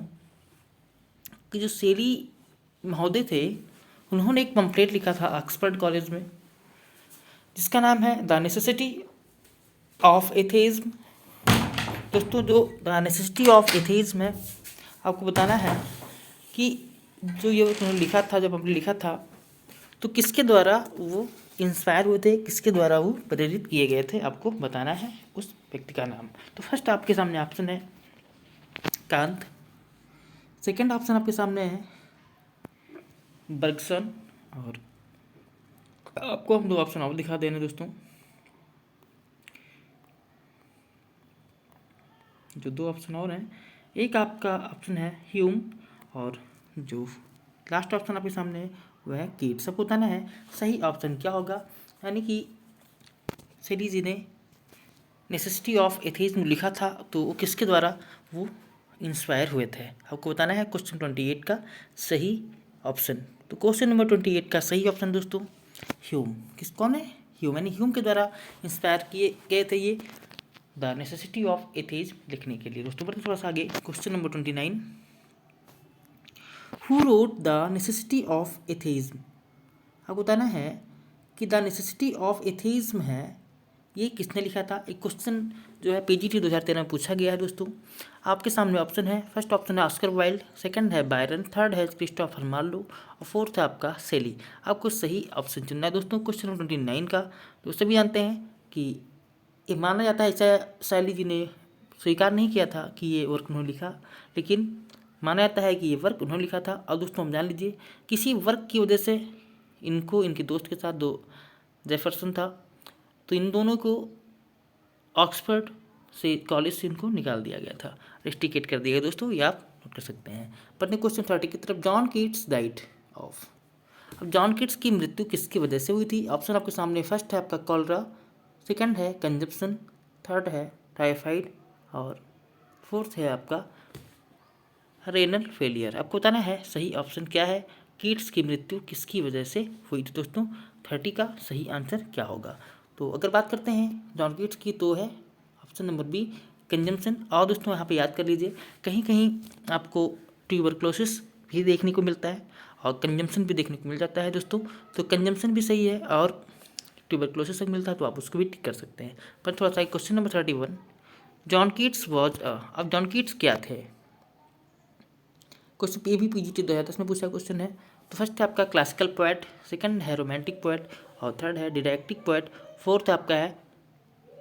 कि जो शेली महोदय थे उन्होंने एक पम्पलेट लिखा था ऑक्सफर्ड कॉलेज में जिसका नाम है द नेसेसिटी ऑफ एथेइज्म। दोस्तों जो द नेसेसिटी ऑफ एथेइज्म है, आपको बताना है कि जो ये उन्होंने लिखा था, जब हमने लिखा था तो किसके द्वारा वो इंस्पायर हुए थे, किसके द्वारा वो प्रेरित किए गए थे, आपको बताना है उस व्यक्ति का नाम। तो फर्स्ट आपके सामने ऑप्शन है कांत, सेकंड ऑप्शन आपके सामने है बर्गसन, और आपको हम दो ऑप्शन और दिखा देने दोस्तों। जो दो ऑप्शन और हैं, एक आपका ऑप्शन है ह्यूम, और जो लास्ट ऑप्शन आपके सामने है वह है कीट। सबको बताना है सही ऑप्शन क्या होगा, यानी कि शेली जी ने नेसेसिटी ऑफ एथेइज्म लिखा था तो वो किसके द्वारा वो इंस्पायर हुए थे। आपको बताना है क्वेश्चन 28 का सही ऑप्शन। तो क्वेश्चन नंबर 28 का सही ऑप्शन दोस्तों ह्यूम। कौन है, ह्यूम, यानी ह्यूम के द्वारा इंस्पायर किए गए थे ये द नेसेसिटी ऑफ एथेइज्म लिखने के लिए। दोस्तों बढ़ते थोड़ा सा आगे question number 29। Who wrote the necessity of atheism. आपको बताना है कि द नेसेसिटी ऑफ एथेइज्म है ये किसने लिखा था। एक क्वेश्चन जो है पीजीटी 2013 में पूछा गया है दोस्तों। आपके सामने ऑप्शन है, फर्स्ट ऑप्शन है ऑस्कर वाइल्ड, सेकंड है बायरन, थर्ड है क्रिस्टोफर मार्लो और फोर्थ है आपका शेली। आपको सही ऑप्शन चुनना है दोस्तों क्वेश्चन नंबर 29 का। तो सभी जानते हैं कि ये माना जाता है, ऐसा शेली जी ने स्वीकार नहीं किया था कि ये वर्क उन्होंने लिखा, लेकिन माना जाता है कि ये वर्क उन्होंने लिखा था। और दोस्तों हम जान लीजिए किसी वर्क की वजह से इनको, इनके दोस्त के साथ दो जेफरसन था, तो इन दोनों को ऑक्सफर्ड से कॉलेज से इनको निकाल दिया गया था, रेस्टिकेट कर दिया गया दोस्तों, ये आप नोट कर सकते हैं। पढ़ने क्वेश्चन 30 की तरफ। John Keats died of. अब जॉन कीट्स की मृत्यु किसकी वजह से हुई थी? ऑप्शन आपके सामने, फर्स्ट है आपका कॉलरा, सेकंड है कंजप्शन, थर्ड है टाइफाइड और फोर्थ है आपका रेनल फेलियर। आपको बताना है सही ऑप्शन क्या है, कीट्स की मृत्यु किसकी वजह से हुई थी। दोस्तों 30 का सही आंसर क्या होगा? तो अगर बात करते हैं जॉन कीट्स की तो है ऑप्शन नंबर बी, कंजम्पशन। और दोस्तों यहाँ पे याद कर लीजिए, कहीं कहीं आपको ट्यूबरक्लोसिस भी देखने को मिलता है और कंजम्पशन भी देखने को मिल जाता है दोस्तों। तो कंजम्पशन भी सही है और ट्यूबरक्लोसिस अगर मिलता है तो आप उसको भी टिक कर सकते हैं। पर थोड़ा सा question number 31, John Keats was अब जॉन कीट्स क्या थे? क्वेश्चन ये भी पीजीटी 2010 में पूछा क्वेश्चन है। तो फर्स्ट है आपका क्लासिकल पोएट, सेकंड है रोमांटिक पोएट और थर्ड है डिडैक्टिक पोएट, फोर्थ आपका है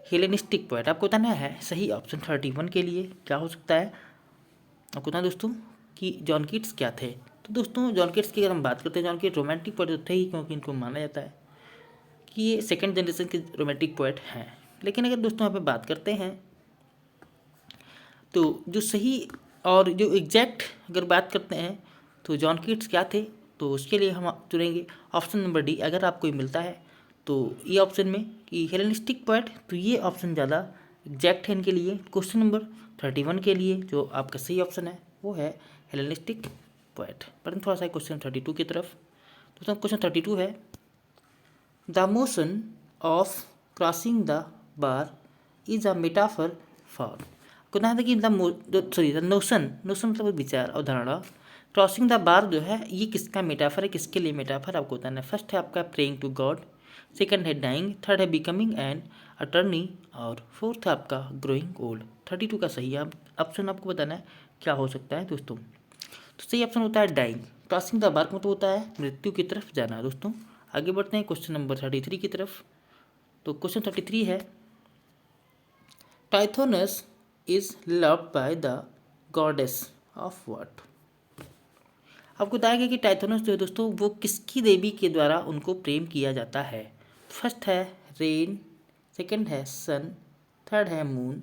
हेलेनिस्टिक पोएट। आपको बताना है सही ऑप्शन 31 के लिए क्या हो सकता है। आपको बताना दोस्तों कि जॉन कीट्स क्या थे। तो दोस्तों जॉन कीट्स की अगर हम बात करते हैं, जॉन कीट्स रोमांटिक पोएट तो थे ही, क्योंकि इनको माना जाता है कि ये सेकेंड जनरेशन के रोमांटिक पोएट हैं। लेकिन अगर दोस्तों यहाँ पे बात करते हैं तो जो सही और जो एग्जैक्ट अगर बात करते हैं तो जॉन कीट्स क्या थे, तो उसके लिए हम चुनेंगे ऑप्शन नंबर डी। अगर आपको ये मिलता है तो ये ऑप्शन में कि हेलेनिस्टिक पोएट, तो ये ऑप्शन ज़्यादा एग्जैक्ट है इनके लिए। क्वेश्चन नंबर 31 के लिए जो आपका सही ऑप्शन है वो है हेलेनिस्टिक पोएट। पर थोड़ा सा क्वेश्चन 32 की तरफ। तो क्वेश्चन 32 है, the motion of crossing the bar is a metaphor for. को ना था कि द नोशन मतलब विचार अवधारणा, क्रॉसिंग द बार जो है ये किसका मेटाफर है, किसके लिए मेटाफर आपको बताना है। फर्स्ट है आपका प्रेइंग टू गॉड, सेकंड है डाइंग, थर्ड है बिकमिंग एन अटर्नी और फोर्थ है आपका ग्रोइंग ओल्ड। 32 का सही ऑप्शन आपको बताना है क्या हो सकता है दोस्तों। तो सही ऑप्शन होता है डाइंग। क्रॉसिंग द बार मतलब होता है मृत्यु की तरफ जाना। दोस्तों आगे बढ़ते हैं क्वेश्चन नंबर 33 की तरफ। तो क्वेश्चन 33 है, Tithonus is loved by the goddess of what. आपको बताया कि टाइथोनस जो है दोस्तों वो किसकी देवी के द्वारा उनको प्रेम किया जाता है। फर्स्ट है रेन, सेकंड है सन, थर्ड है मून,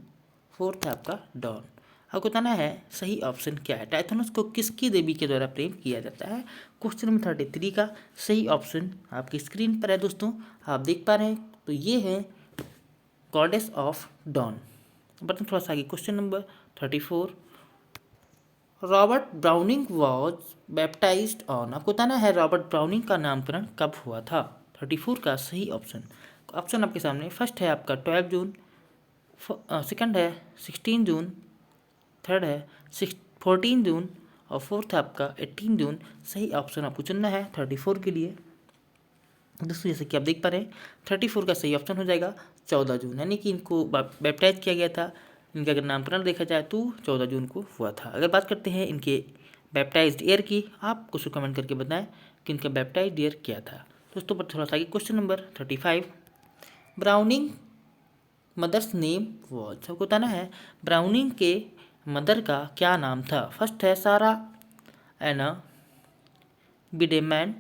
फोर्थ है आपका डॉन। आपको बताना है सही ऑप्शन क्या है, टाइथोनस को किसकी देवी के द्वारा प्रेम किया जाता है। क्वेश्चन नंबर 33 का सही ऑप्शन आपकी स्क्रीन पर है दोस्तों, आप देख पा रहे हैं। तो ये है गॉडेस ऑफ डॉन। बटन थोड़ा सा आगे question number 34, Robert browning was baptised on. आपको बताना है रॉबर्ट ब्राउनिंग का नामकरण कब हुआ था। 34 का सही ऑप्शन आपके सामने, फर्स्ट है आपका 12 जून, सेकंड है 16 जून, थर्ड है 14 जून और फोर्थ है आपका 18 जून। सही ऑप्शन आपको चुनना है 34 के लिए। दोस्तों जैसे कि आप देख पा रहे हैं 34 का सही ऑप्शन हो जाएगा 14 जून, यानी कि इनको बैप्टाइज किया गया था। इनका अगर नामकरण देखा जाए तो 14 जून को हुआ था। अगर बात करते हैं इनके बैप्टाइज्ड ईयर की, आप कुछ कमेंट करके बताएं कि इनका बैप्टाइज्ड ईयर क्या था। दोस्तों पर थोड़ा सा आगे question number 35, Browning mother's name was. आपको बताना है ब्राउनिंग के मदर का क्या नाम था। फर्स्ट है सारा एना बिडेमैन,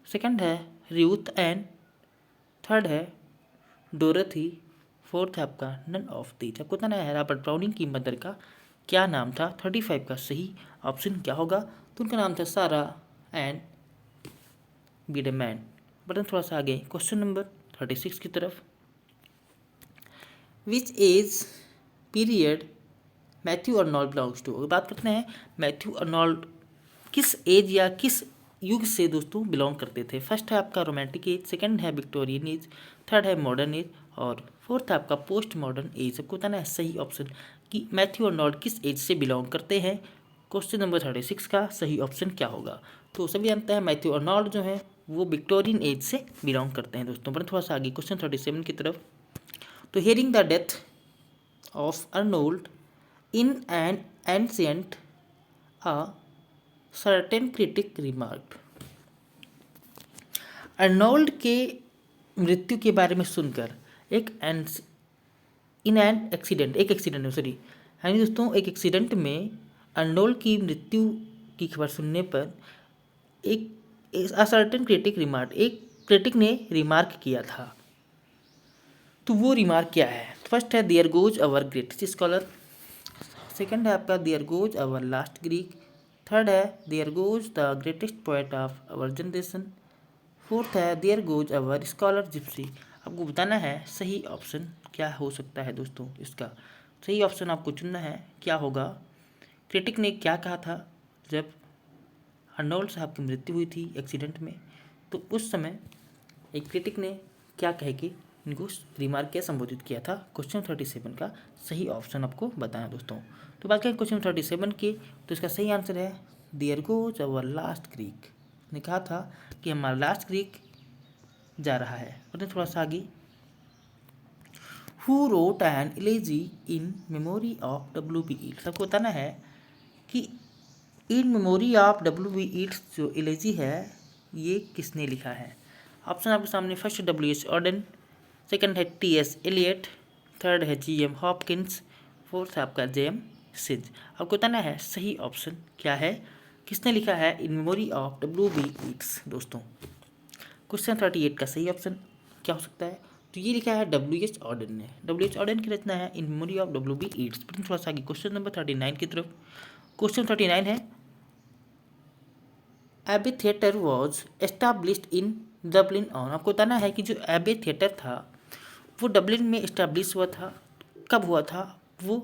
सेकंड है रूथ एन, थर्ड है डोरथी, फोर्थ है आपका नन ऑफ दीज। आपको बताना है रॉबर्ट ब्राउनिंग की मदर का क्या नाम था। 35 का सही ऑप्शन क्या होगा, तो उनका नाम था सारा एंड बिडेमैन। बटन थोड़ा सा आगे क्वेश्चन नंबर 36 की तरफ, which age period Matthew Arnold belongs to. बात करते हैं मैथ्यू अर्नोल्ड किस एज या किस युग से दोस्तों बिलोंग करते थे। फर्स्ट है आपका रोमांटिक एज, सेकंड है विक्टोरियन एज, थर्ड है मॉडर्न एज और फोर्थ है आपका पोस्ट मॉडर्न एज। आपको बताना है सही ऑप्शन कि मैथ्यू अर्नोल्ड किस एज से बिलोंग करते हैं। क्वेश्चन नंबर 36 का सही ऑप्शन क्या होगा। तो सभी जानते हैं मैथ्यू अर्नोल्ड जो है वो विक्टोरियन एज से बिलोंग करते हैं दोस्तों। पर थोड़ा सा आगे क्वेश्चन 37 की तरफ, तो hearing the death of Arnold in an ancient a certain critic remarked. Arnold के मृत्यु के बारे में सुनकर एक एक्सीडेंट में अर्नोल्ड की मृत्यु की खबर सुनने पर एक असर्टेन क्रिटिक रिमार्क, एक क्रिटिक ने रिमार्क किया था। तो वो रिमार्क क्या है। फर्स्ट है there goes our greatest scholar, second है आपका there goes our last Greek. Third है there goes the greatest poet of our generation. Fourth है there goes our scholar gypsy. आपको बताना है सही ऑप्शन क्या हो सकता है दोस्तों। इसका सही ऑप्शन आपको चुनना है क्या होगा। क्रिटिक ने क्या कहा था जब अर्नोल्ड साहब की मृत्यु हुई थी एक्सीडेंट में, तो उस समय एक क्रिटिक ने क्या कह के इनको रिमार्क क्या संबोधित किया था। क्वेश्चन 37 का सही ऑप्शन आपको बताना दोस्तों। तो बात करें क्वेश्चन 37 के, तो इसका सही आंसर है there goes our last Greek. ने कहा था कि हमारा लास्ट ग्रीक जा रहा है। और थोड़ा सा आगे, who wrote an इलेजी in memory of W.B. Yeats. आपको बताना है कि in memory of W.B. Yeats जो इलेजी है ये किसने लिखा है। ऑप्शन आपके सामने, फर्स्ट W.H. ऑर्डन, सेकंड है T.S. एलियट, थर्ड है G.M. हॉपकिंस, फोर्थ है आपका J.M. सिज। आपको बताना है सही ऑप्शन क्या है, किसने लिखा है in memory of W.B. Yeats दोस्तों। क्वेश्चन 38 का सही ऑप्शन क्या हो सकता है, तो ये लिखा है W.H. ऑर्डन ने। W.H. ऑर्डन की रचना है in memory of W.B. Yeats. थोड़ा सा आगे क्वेश्चन नंबर 39 की तरफ। क्वेश्चन 39 है एबे theatre was established in Dublin on. आपको बताना है कि जो एबे थिएटर था वो डबलिन में इस्टेब्लिश हुआ था, कब हुआ था, वो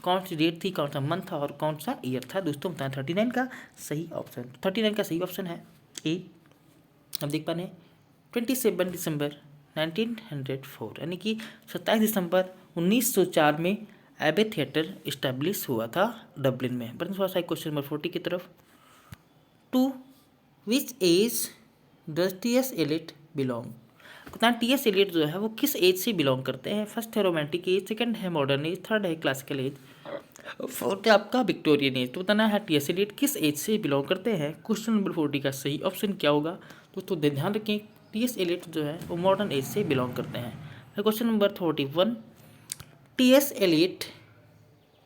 कौन सी डेट थी, कौन सा मंथ था और कौन सा ईयर था दोस्तों। बताएं 39 का सही ऑप्शन। 39 का सही ऑप्शन है ए। अब देख पा रहे हैं 27 दिसंबर 1904, यानी कि 27 दिसंबर 1904 में एबे थिएटर इस्टेब्लिश हुआ था डबलिन में। बट थोड़ा सा क्वेश्चन नंबर 40 की तरफ। To which age does T.S. Eliot belong. बताएं T.S. एलियट जो है वो किस एज से बिलोंग करते हैं। फर्स्ट है रोमांटिक एज, सेकंड है मॉडर्न एज, थर्ड है क्लासिकल एज, फोर्थ है आपका विक्टोरियन एज। तो बताना है T.S. एलियट किस एज से बिलोंग करते हैं। क्वेश्चन नंबर 40 का सही ऑप्शन क्या होगा दोस्तों। ध्यान रखें T.S. एलियट जो है वो मॉडर्न एज से बिलोंग करते हैं। Question number 41, T.S. Eliot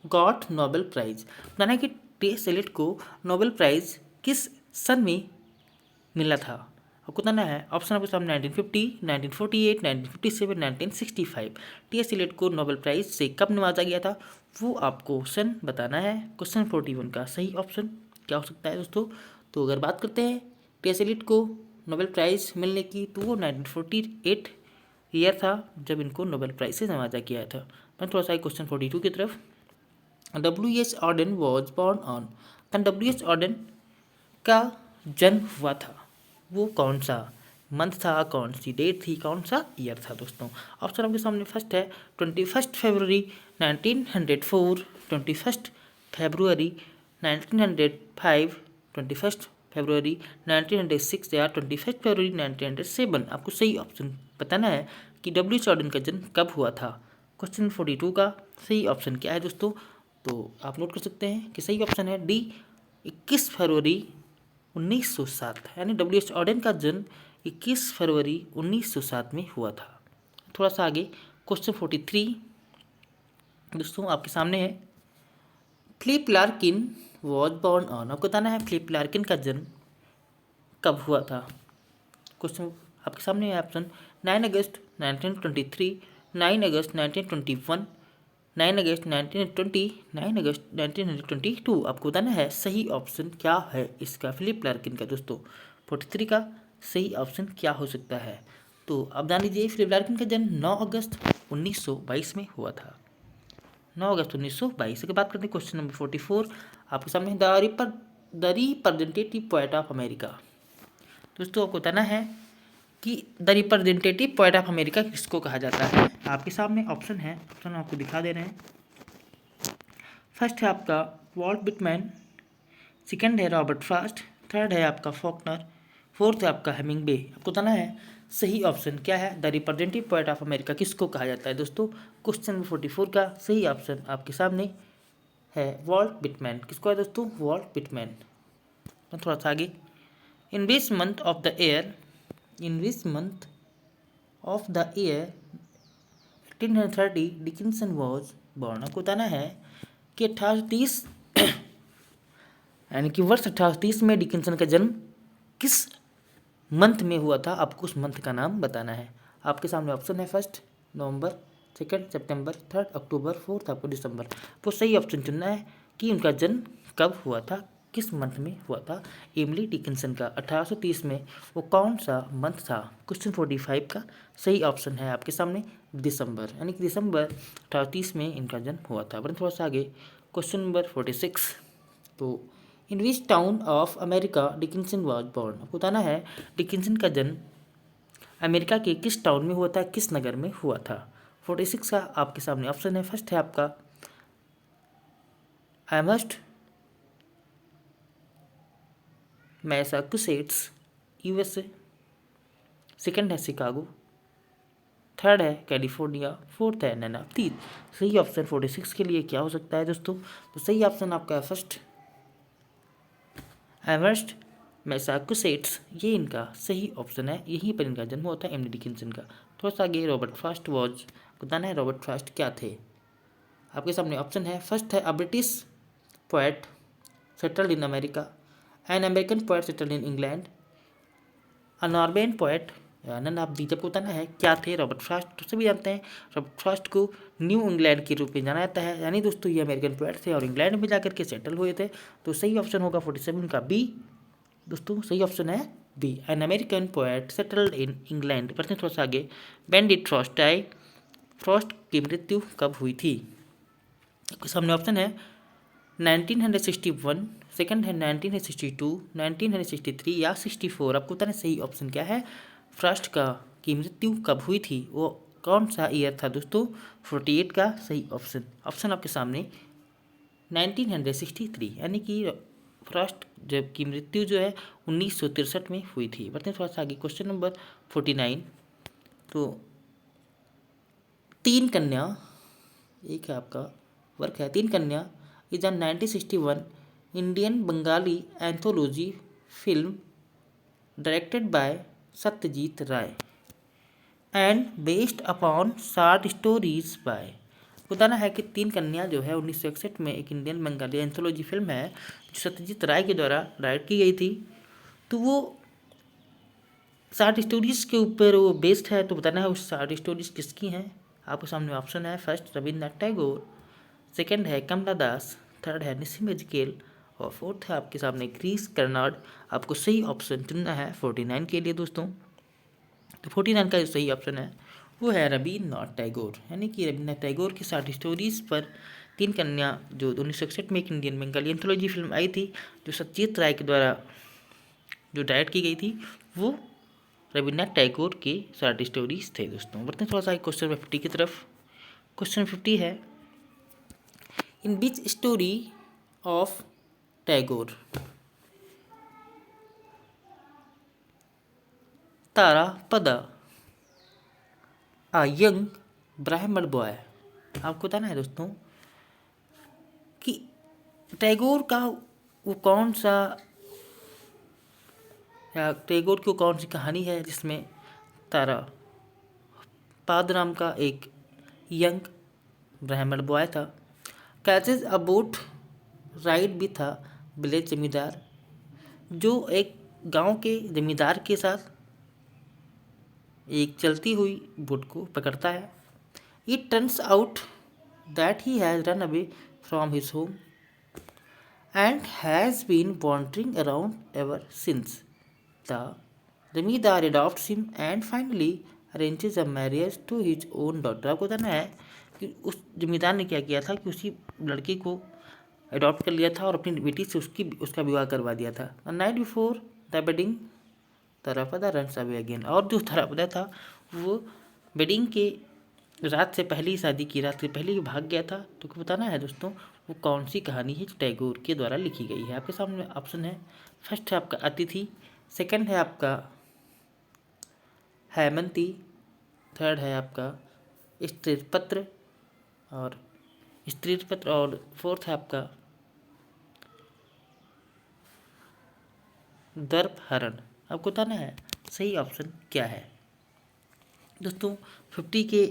got Nobel prize. बताना है कि T.S. एलियट को नोबेल प्राइज किस सन में मिला था। आपको बताना है ऑप्शन आपके सामने 1950, 1948, 1957, 1965। T.S. एलियट को नोबेल प्राइज से कब नवाजा गया था वो आपको सन बताना है। क्वेश्चन 41 का सही ऑप्शन क्या हो सकता है दोस्तों। तो अगर बात करते हैं T.S. एलियट को नोबेल प्राइज मिलने की, तो वो 1948 ईयर था जब इनको नोबेल प्राइज से नवाजा गया था। मैं थोड़ा सा क्वेश्चन 42 की तरफ। W.H. Auden was born on. W.H. Auden का जन्म हुआ था, वो कौन सा मंथ था, कौन सी डेट थी, कौन सा ईयर था दोस्तों। ऑप्शन आपके सामने फर्स्ट है 21 फरवरी 1904, 21 फरवरी 1905, 21 फरवरी 1906 या 21 फरवरी 1907। आपको सही ऑप्शन बताना है कि W.H. ऑर्डन का जन्म कब हुआ था। क्वेश्चन 42 का सही ऑप्शन क्या है दोस्तों, तो आप नोट कर सकते हैं कि सही ऑप्शन है डी 21 फरवरी 1907, यानी W.H. ऑर्डन का जन्म 21 फरवरी 1907 में हुआ था। थोड़ा सा आगे क्वेश्चन 43 दोस्तों आपके सामने है, Philip Larkin was born on. आपको बताना है फिलिप लार्किन का जन्म कब हुआ था। क्वेश्चन आपके सामने है ऑप्शन 9 अगस्त 1923, 9 अगस्त 1921, 9 अगस्त 1920, 9 अगस्त 1922। आपको बताना है सही ऑप्शन क्या है इसका फिलिप लार्किन का दोस्तों। 43 का सही ऑप्शन क्या हो सकता है, तो अब जान लीजिए फिलिप लार्किन का जन्म 9 अगस्त 1922 में हुआ था। 9 अगस्त 1922 की बात करते हैं। क्वेश्चन नंबर 44 आपके सामने the representative poet of America. दोस्तों आपको बताना है कि the representative poet of America किसको कहा जाता है। आपके सामने ऑप्शन है, ऑप्शन आपको दिखा दे रहे हैं। फर्स्ट है आपका वॉल्ट विटमैन, सेकंड है रॉबर्ट फ्रॉस्ट, थर्ड है आपका फॉकनर, फोर्थ है आपका हेमिंगवे। आपको बताना है सही ऑप्शन क्या है, the representative poet of America किसको कहा जाता है दोस्तों। क्वेश्चन नंबर 44 का सही ऑप्शन आपके सामने है वॉल्ट विटमैन। किसको है दोस्तों, वॉल्ट विटमैन। थोड़ा सा आगे, in which month of the year, in which month of the year 1830 Dickinson was born. आपको बताना है कि 1830 यानी कि वर्ष 1830 में डिकिंसन का जन्म किस मंथ में हुआ था। आपको उस मंथ का नाम बताना है। आपके सामने ऑप्शन है फर्स्ट नवंबर, 2 सितंबर, 3 अक्टूबर, 4 आपको दिसंबर। तो सही ऑप्शन चुनना है कि उनका जन्म कब हुआ था, किस मंथ में हुआ था। एमिली डिकिंसन का 1830 में वो कौन सा मंथ था। क्वेश्चन 45 का सही ऑप्शन है आपके सामने दिसंबर, यानी कि दिसंबर 1830 में इनका जन्म हुआ था। वरन थोड़ा सा आगे क्वेश्चन नंबर 46, तो in which town of America Dickinson was born. आपको बताना है डिकिंसन का जन्म अमेरिका के किस टाउन में हुआ था, किस नगर में हुआ था। 46 का आपके सामने ऑप्शन है। फर्स्ट है आपका एमस्ट मैसाचुसेट्स यूएसए, सेकंड है शिकागो, थर्ड है कैलिफोर्निया, फोर्थ है नैनापीत। सही ऑप्शन 46 के लिए क्या हो सकता है दोस्तों, तो सही ऑप्शन आपका है फर्स्ट एमस्ट मैसाचुसेट्स, ये इनका सही ऑप्शन है। यहीं पर इनका जन्म होता है एमिली डिकिंसन का। थोड़ा सा आगे रॉबर्ट फ्रॉस्ट वॉज, बताना है रॉबर्ट फ्रॉस्ट क्या थे। आपके सामने ऑप्शन है। फर्स्ट है a British poet settled in America, an American poet settled in England, a Norwegian poet, none of these. आपको बताना है क्या थे रॉबर्ट फ्रॉस्ट। तो सभी जानते हैं रॉबर्ट फ्रॉस्ट को न्यू इंग्लैंड के रूप में जाना जाता है, यानी दोस्तों ये अमेरिकन पोएट थे और इंग्लैंड में जाकर के सेटल हुए थे। तो सही ऑप्शन होगा 47 का बी दोस्तों, सही ऑप्शन है B, an American poet settled in England. प्रश्न थोड़ा सा आगे, when did Frost die, Frost की मृत्यु कब हुई थी। आपके सामने ऑप्शन है 1961, सेकंड है 1962, 1963 या 64। आपको बताना सही ऑप्शन क्या है, फ्रॉस्ट का की मृत्यु कब हुई थी, वो कौन सा ईयर था दोस्तों। 48 का सही ऑप्शन, ऑप्शन आपके सामने 1963, यानी कि फ्रॉस्ट जब की मृत्यु जो है 1963 में हुई थी। बढ़ते हैं थोड़ा सा आगे क्वेश्चन नंबर 49, तो तीन कन्या, एक है आपका वर्क है Teen Kanya is a 1961 Indian Bengali anthology film directed by Satyajit Ray and based upon short stories by. बताना है कि तीन कन्या जो है 1961 में एक इंडियन बंगाली एंथोलॉजी फिल्म है जो सत्यजीत राय के द्वारा डायरेक्ट की गई थी। तो वो शॉर्ट स्टोरीज के ऊपर वो बेस्ड है। तो बताना है उस शॉर्ट स्टोरीज किसकी हैं। आपके सामने ऑप्शन है। फर्स्ट रविन्द्रनाथ टैगोर, सेकंड है कमला दास, थर्ड है नसीम एजकेल और फोर्थ है आपके सामने ग्रीस कर्नाड। आपको सही ऑप्शन चुनना है 49 के लिए दोस्तों। तो 49 का जो सही ऑप्शन है वो है रविन्द्रनाथ टैगोर, यानी कि रविन्द्रनाथ टैगोर की शॉर्ट स्टोरीज पर तीन कन्या जो 1961 में एक इंडियन बंगाली एंथोलॉजी फिल्म आई थी जो सत्यजीत राय के द्वारा जो डायरेक्ट की गई थी, वो रविन्द्रनाथ टैगोर के शॉर्ट स्टोरीज थे दोस्तों। बढ़ते हैं थोड़ा सा क्वेश्चन 50 की तरफ। क्वेश्चन 50 है, in which story of Tagore Tarapada a young Brahmin boy. आपको बताना है दोस्तों कि टैगोर का वो कौन सा या टैगोर की कौन सी कहानी है जिसमें तारा पाद नाम का एक यंग ब्राह्मण बॉय था, कैचेज अ बोट राइड भी था विलेज जमींदार, जो एक गांव के जमींदार के साथ एक चलती हुई बोट को पकड़ता है। It turns out that he has run away from his home and has been wandering around ever since. The Zamindar adopts him and finally arranges a marriage to his own daughter। आपको बताना है कि उस जमींदार ने क्या किया था कि उसी लड़के को अडॉप्ट कर लिया था और अपनी बेटी से उसका विवाह करवा दिया था। The night before the wedding, तारापदा runs away again। और जो तारापदा था वो वेडिंग के रात से पहले ही, शादी की रात से पहले ही भाग गया था। तो बताना है दोस्तों वो कौन सी कहानी है जो टैगोर के द्वारा लिखी गई है। आपके सामने ऑप्शन है। फर्स्ट है आपका अतिथि, सेकंड है आपका हेमंती, थर्ड है आपका स्त्रीपत्र और फोर्थ है आपका दर्पहरण। आपको बताना है सही ऑप्शन क्या है दोस्तों। 50 के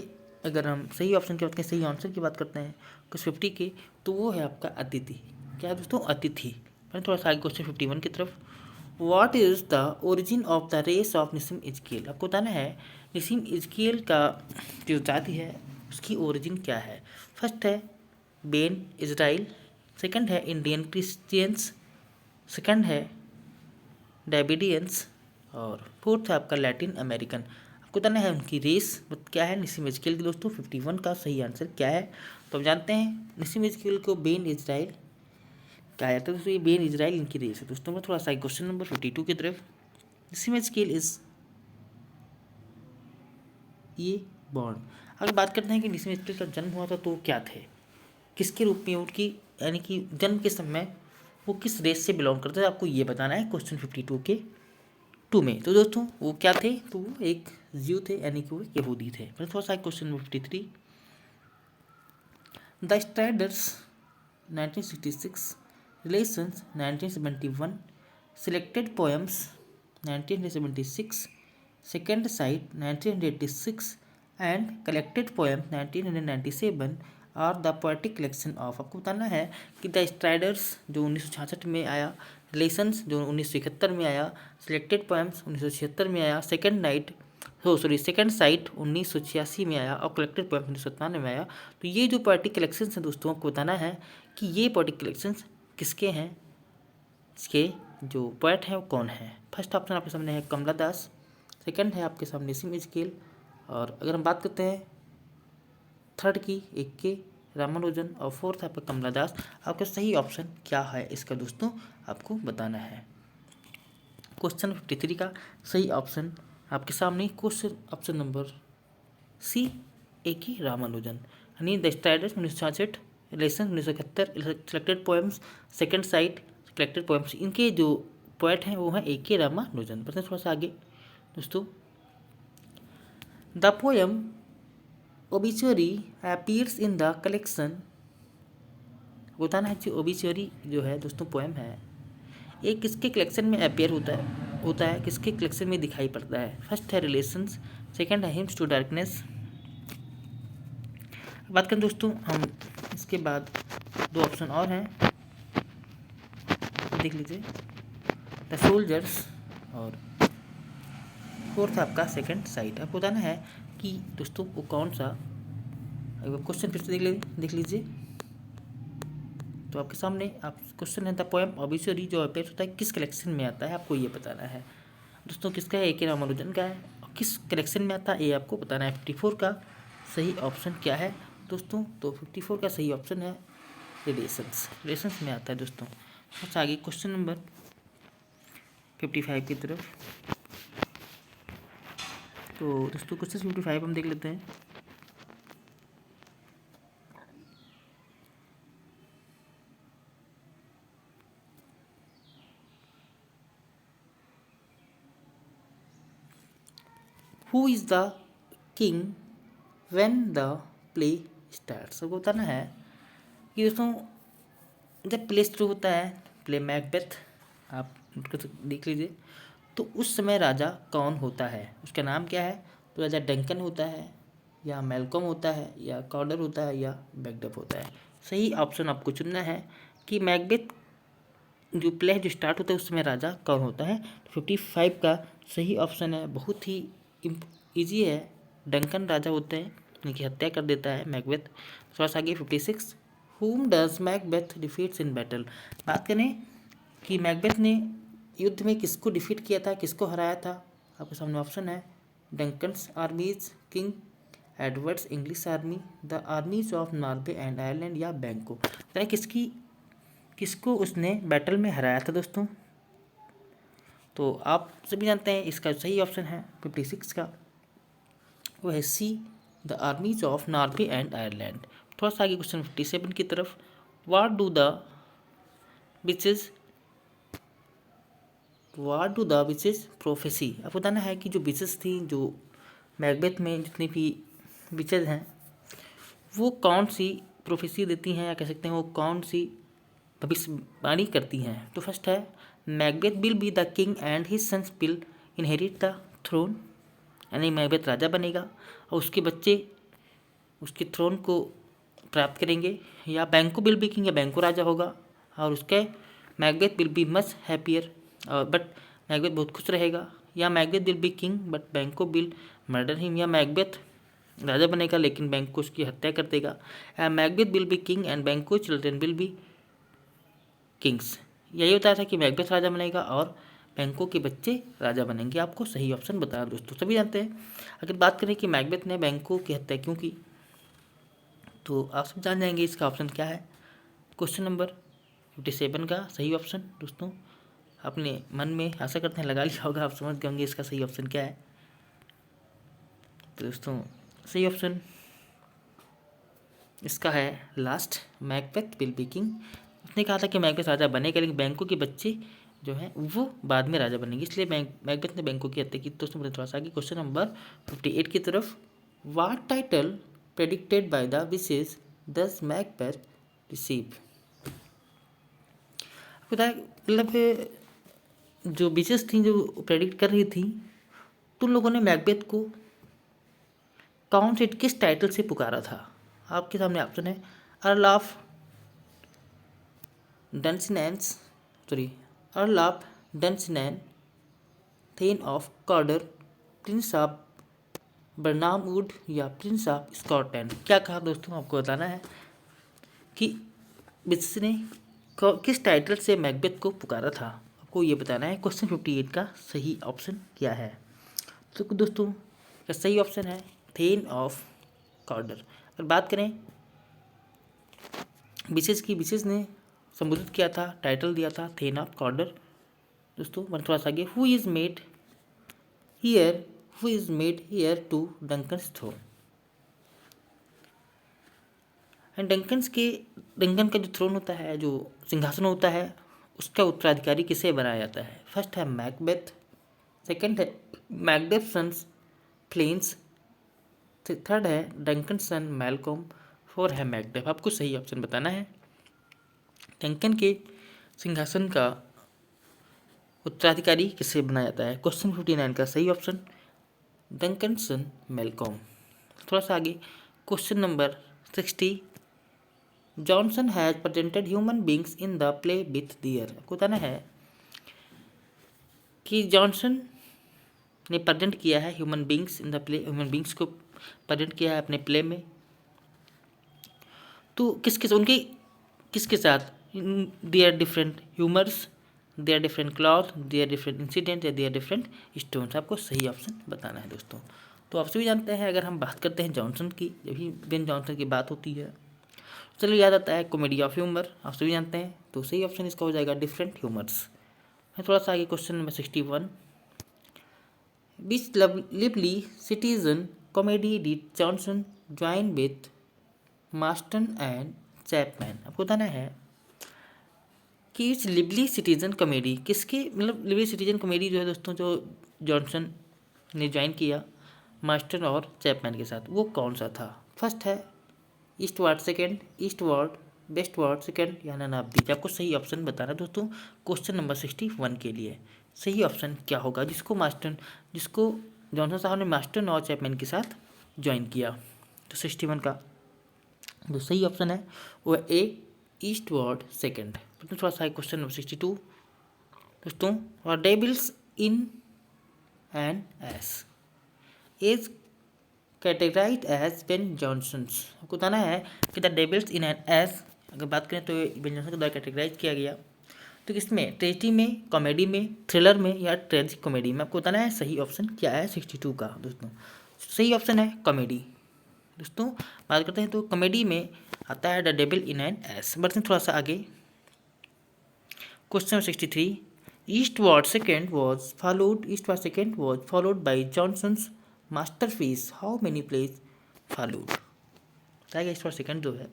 अगर हम सही ऑप्शन की बात करें, सही आंसर की बात करते हैं कुछ 50 के, तो वो है आपका अतिथि। क्या दोस्तों, अतिथि। मैं थोड़ा सा आगे क्वेश्चन 51 की तरफ। What is the origin of the race of Nissim Ezekiel. आपको बताना है नसीम इजकेल का जो जाति है उसकी ओरिजिन क्या है। फर्स्ट है बेन इजराइल, सेकंड है इंडियन क्रिश्चियंस, सेकंड है डायबिडियंस और फोर्थ है आपका लैटिन अमेरिकन। आपको बताना है उनकी रेस क्या है निसिम एजकेल की। दोस्तों 51 का सही आंसर क्या है, तो हम जानते हैं निसिम एजकेल को बेन इजराइल कहा जाता है। दोस्तों ये बेन इजराइल इनकी रेस है। दोस्तों मैं थोड़ा सा क्वेश्चन नंबर 52 की तरफ, निसिम एजकेल इज ये बॉर्न। अगर बात करते हैं कि निसिम एजकेल का जन्म हुआ था तो वो क्या थे, किसके रूप में उनकी यानी कि जन्म के समय वो किस रेस से बिलोंग करते थे, आपको ये बताना है क्वेश्चन 52 के 2 में। तो दोस्तों वो क्या थे, तो वो एक ज्यू थे यानी कि वो यहूदी थे। फिर थोड़ा सा question number 53, the striders 1966, relations 1971, selected poems 1976, second site 1986 and collected poem 1997 और द पोएटिक कलेक्शन ऑफ। आपको बताना है कि द स्ट्राइडर्स जो 1966 में आया, रिलेशंस जो 1971 में आया, सिलेक्टेड पोएम्स 1976 में आया, सेकेंड साइट 1986 में आया और कलेक्टेड पोएम्स 1997 में आया। तो ये जो पोएटिक कलेक्शंस हैं दोस्तों, आपको बताना है कि ये पोएटिक कलेक्शंस किसके हैं, इसके जो पोएट हैं वो कौन है। फर्स्ट ऑप्शन आपके सामने है कमला दास, सेकंड है आपके सामने निसिम एजकेल, और अगर हम बात करते हैं थर्ड की एक के रामानुजन और फोर्थ है आपका कमला दास। आपका सही ऑप्शन क्या है इसका दोस्तों आपको बताना है। क्वेश्चन 53 का सही ऑप्शन आपके सामने क्वेश्चन ऑप्शन नंबर सी ए के रामानुजन, यानी the striders 1966, relation 1971, selected poems, second site collected poems, इनके जो पोएट हैं वो हैं ए के रामानुजन। बढ़ते थोड़ा सा आगे दोस्तों, the poem obituary appears in the collection. बताना है कि ओबिचुअरी जो है दोस्तों पोएम है, ये किसके कलेक्शन में अपीयर होता है, किसके कलेक्शन में दिखाई पड़ता है। फर्स्ट है रिलेशंस, सेकंड है हिम्स टू डार्कनेस। बात करें दोस्तों हम इसके बाद दो ऑप्शन और हैं, देख लीजिए, द सोल्जर्स और फोर्थ है आपका सेकंड साइट। आपको बताना है कि दोस्तों वो कौन सा, क्वेश्चन फिर से देख लीजिए। तो आपके सामने आप क्वेश्चन है द पोएम ओबिचुअरी जो अपीयर होता है किस कलेक्शन में आता है, आपको ये बताना है दोस्तों किसका है, ए के रामानुजन का है और किस कलेक्शन में आता है ये आपको बताना है। 54 का सही ऑप्शन क्या है दोस्तों, तो 54 का सही ऑप्शन है रिलेशंस में आता है दोस्तों। अच्छा आगे क्वेश्चन नंबर 55 की तरफ, तो दोस्तों क्वेश्चन 55 हम देख लेते हैं। Who is the king when the play starts. आपको बताना है कि दोस्तों जब प्ले शुरू होता है, प्ले मैकबेथ आप देख लीजिए, तो उस समय राजा कौन होता है, उसका नाम क्या है। तो राजा डंकन होता है या मेलकॉम होता है या कॉर्डर होता है या मैकडफ होता है। सही ऑप्शन आपको चुनना है कि मैकबेथ जो प्ले जो स्टार्ट होता है उस समय राजा कौन होता है। 55 का सही ऑप्शन है, बहुत ही ईजी है, डंकन राजा होते हैं, उनकी हत्या कर देता है मैकबेथ। थोड़ा सा आगे 56, whom does Macbeth defeats in battle। बात करें कि मैकबेथ ने युद्ध में किसको डिफीट किया था, किसको हराया था। आपके सामने ऑप्शन है Duncan's armies, King Edward's English army, the armies of Norway and Ireland या बैंको। किसको उसने बैटल में हराया था दोस्तों। तो आप सभी जानते हैं इसका सही ऑप्शन है 56 का, वो है C, the armies of Norway and Ireland. थोड़ा सा आगे क्वेश्चन 57 की तरफ, what do the witches prophesy. आपको बताना है कि जो विचेस थी, जो मैकबेथ में जितनी भी विचेस हैं वो कौन सी प्रोफेसी देती हैं, या कह सकते हैं वो कौन सी भविष्यवाणी करती हैं। तो फर्स्ट है Macbeth will be the king and his sons will inherit the throne, यानी मैकबेथ राजा बनेगा और उसके बच्चे उसके थ्रोन को प्राप्त करेंगे। या बैंको विल बी किंग, या बैंको राजा होगा और उसके Macbeth will be much happier, but Macbeth बहुत खुश रहेगा। या Macbeth will be king but बैंको विल मर्डर हिम, या मैकबेथ राजा बनेगा लेकिन बैंको उसकी हत्या कर देगा। Macbeth will be king and बैंको चिल्ड्रन विल बी किंग्स। यही होता था कि मैकबेथ राजा बनेगा और बैंको के बच्चे राजा बनेंगे। आपको सही ऑप्शन बताया दोस्तों, सभी जानते हैं। अगर बात करें कि मैकबेथ ने बैंको की हत्या क्यों की, तो आप सब जान जाएंगे इसका ऑप्शन क्या है। क्वेश्चन नंबर 57 का सही ऑप्शन दोस्तों अपने मन में आशा करते हैं लगा लिया होगा, आप समझ गए होंगे इसका सही ऑप्शन क्या है। तो दोस्तों सही ऑप्शन इसका है last, Macbeth will be king. उसने कहा था कि मैकबेथ राजा बनेगा लेकिन बैंको के बच्चे जो हैं वो बाद में राजा बनेंगे, इसलिए मैकबेथ ने बैंको की हत्या की। दोस्तों थोड़ा सा आगे क्वेश्चन नंबर 58 की तरफ। What title predicted by the witches does Macbeth receive. बताया मतलब जो विशेष थी जो प्रेडिक्ट कर रही थी, तो उन लोगों ने मैकबेथ को कौन से किस टाइटल से पुकारा था। आपके सामने ऑप्शन है earl of Dunsinane, thane of Cawdor, prince of Birnam wood या प्रिंस ऑफ स्कॉटलैंड। क्या कहा दोस्तों, आपको बताना है कि इसने किस टाइटल से मैकबेथ को पुकारा था, आपको ये बताना है। क्वेश्चन 58 का सही ऑप्शन क्या है। तो दोस्तों का सही ऑप्शन है थेन ऑफ कॉर्डर। अगर बात करें विशेष की, विशेष ने संबोधित किया था, टाइटल दिया था थेन ऑफ कॉर्डर। दोस्तों मैं थोड़ा सा आगे, who is made here to Duncan's throne. And Duncan का जो थ्रोन होता है, जो सिंहासन होता है, उसका उत्तराधिकारी किसे बनाया जाता है। फर्स्ट है मैकबेथ, सेकंड है मैकबेथ सन्स फ्लेंस, थर्ड है डंकन सन मैलकॉम, फोर है मैकडेफ। आपको सही ऑप्शन बताना है। डंकन के सिंहासन का उत्तराधिकारी किसे बनाया जाता है। क्वेश्चन 59 का सही ऑप्शन डंकन सन मैलकॉम। थोड़ा सा आगे question number 60, Johnson has presented human beings in the play with their. आपको बताना है कि जॉनसन ने प्रेजेंट किया है human beings in the play, human beings को प्रेजेंट किया है अपने प्ले में। तो किसके साथ, they are different humours, they are different cloth, they are different incident या दे आर डिफरेंट स्टोन्स। आपको सही ऑप्शन बताना है दोस्तों। तो आप सभी जानते हैं, अगर हम बात करते हैं जॉनसन की, जब भी बेन जॉनसन की बात होती है चलिए याद आता है कॉमेडी ऑफ ह्यूमर, आप सभी जानते हैं। तो सही ऑप्शन इसका हो जाएगा डिफरेंट ह्यूमर्स। थोड़ा सा आगे question number 61, which lively citizen comedy did Johnson join with Marston and Chapman. आपको बताना है कि इस लिवली सिटीजन कॉमेडी किसके, मतलब लिवली सिटीजन कॉमेडी जो है दोस्तों, जो जॉनसन ने ज्वाइन किया मास्टन और चैपमैन के साथ, वो कौन सा था। फर्स्ट है ईस्टवार्ड, सेकंड ईस्टवार्ड, वेस्टवार्ड, सेकंड या नन ऑफ दीज। आपको सही ऑप्शन बताना दोस्तों क्वेश्चन नंबर 61 के लिए। सही ऑप्शन क्या होगा, जिसको जॉनसन साहब ने मास्टन और चैपमैन के साथ ज्वाइन किया। तो 61 का जो सही ऑप्शन है वो है ए ईस्टवार्ड सेकंड। थोड़ा सा क्वेश्चन नंबर 62 दोस्तों, और devils in N S is categorized as Ben Johnson's. आपको बताना है कि the devils in N S, अगर बात करें तो बेन जॉनसन के द्वारा कैटेगराइज किया गया। तो किसमें, ट्रेजिडी में, कॉमेडी में, थ्रिलर में या ट्रेजिक कॉमेडी में। आपको बताना है सही ऑप्शन क्या है 62 का दोस्तों। सही ऑप्शन है कॉमेडी। दोस्तों बात करते हैं तो कॉमेडी में आता है the devil in N ass. बढ़ते हैं थोड़ा सा आगे question 63, Eastward second was followed by Johnson's masterpiece, how many plays followed. बताएगा ईस्टवार्ड सेकंड जो है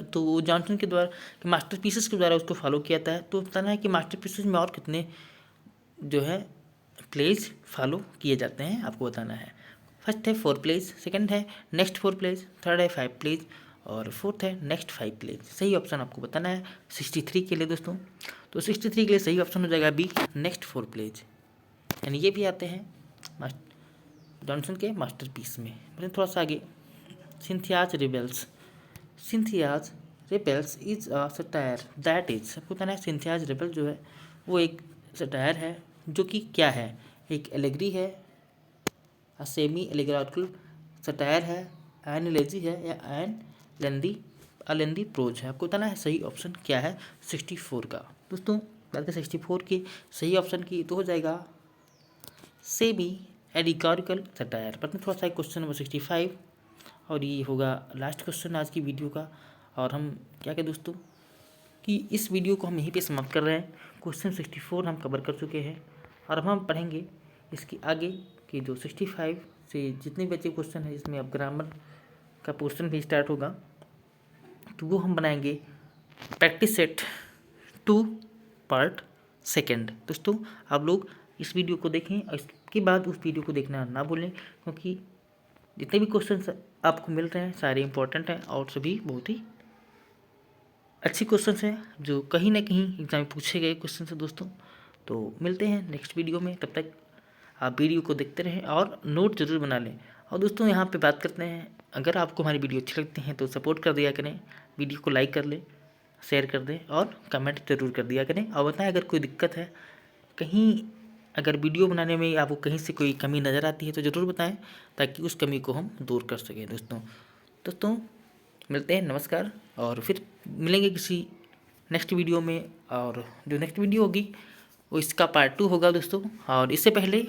तो वो जॉनसन के द्वारा कि मास्टरपीसेस के द्वारा उसको फॉलो किया जाता है। तो बताना है कि मास्टरपीसेस में और कितने जो है प्लेज फॉलो किए जाते हैं, आपको बताना है। फर्स्ट है 4 प्लेज, सेकंड है नेक्स्ट 4 प्लेज, थर्ड है 5 प्लेज और फोर्थ है नेक्स्ट 5 प्लेज। सही ऑप्शन आपको बताना है 63 के लिए दोस्तों। तो 63 के लिए सही ऑप्शन हो जाएगा बी नेक्स्ट 4 प्लेज, यानी ये भी आते हैं जॉनसन के मास्टरपीस में। थोड़ा सा आगे Cynthia's revels is a satire that is. आपको बताना है सिंथियाज रिबेल जो है वो एक सटायर है जो कि क्या है, एक एलेगरी है, सेमी एलेगोरिकल सटायर है, एन एलेजी है या एन लेंदी प्रोज है। आपको बताना है सही ऑप्शन क्या है 64 का। दोस्तों बात करें 64 की सही ऑप्शन की तो हो जाएगा सेमी एडिटोरियल सटायर। पर थोड़ा सा क्वेश्चन नंबर 65 और ये होगा लास्ट क्वेश्चन आज की वीडियो का। और हम क्या कहें दोस्तों कि इस वीडियो को हम यहीं पे समाप्त कर रहे हैं। क्वेश्चन 64 हम कवर कर चुके हैं और अब हम पढ़ेंगे इसके आगे कि जो 65 से जितने बचे क्वेश्चन हैं जिसमें अब ग्रामर का पोर्शन भी स्टार्ट होगा, तो वो हम बनाएंगे प्रैक्टिस सेट 2 पार्ट सेकेंड। दोस्तों आप लोग इस वीडियो को देखें और इसके बाद उस वीडियो को देखना ना भूलें, क्योंकि जितने भी क्वेश्चन आपको मिल रहे हैं सारे इंपॉर्टेंट हैं और सभी बहुत ही अच्छे क्वेश्चन हैं जो कहीं ना कहीं एग्जाम में पूछे गए क्वेश्चन हैं दोस्तों। तो मिलते हैं नेक्स्ट वीडियो में, तब तक आप वीडियो को देखते रहें और नोट जरूर बना लें। और दोस्तों यहाँ पे बात करते हैं, अगर आपको हमारी वीडियो अच्छी लगती हैं तो सपोर्ट कर दिया करें, वीडियो को लाइक कर लें, शेयर कर दें और कमेंट जरूर कर दिया करें। और बताएं अगर कोई दिक्कत है कहीं, अगर वीडियो बनाने में आपको कहीं से कोई कमी नज़र आती है तो ज़रूर बताएं ताकि उस कमी को हम दूर कर सकें। दोस्तों मिलते हैं, नमस्कार। और फिर मिलेंगे किसी नेक्स्ट वीडियो में। और जो नेक्स्ट वीडियो होगी वो इसका पार्ट 2 होगा दोस्तों। और इससे पहले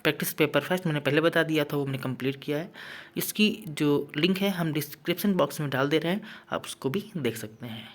प्रैक्टिस पेपर फर्स्ट मैंने पहले बता दिया था, वो हमने कंप्लीट किया है। इसकी जो लिंक है हम डिस्क्रिप्शन बॉक्स में डाल दे रहे हैं, आप उसको भी देख सकते हैं।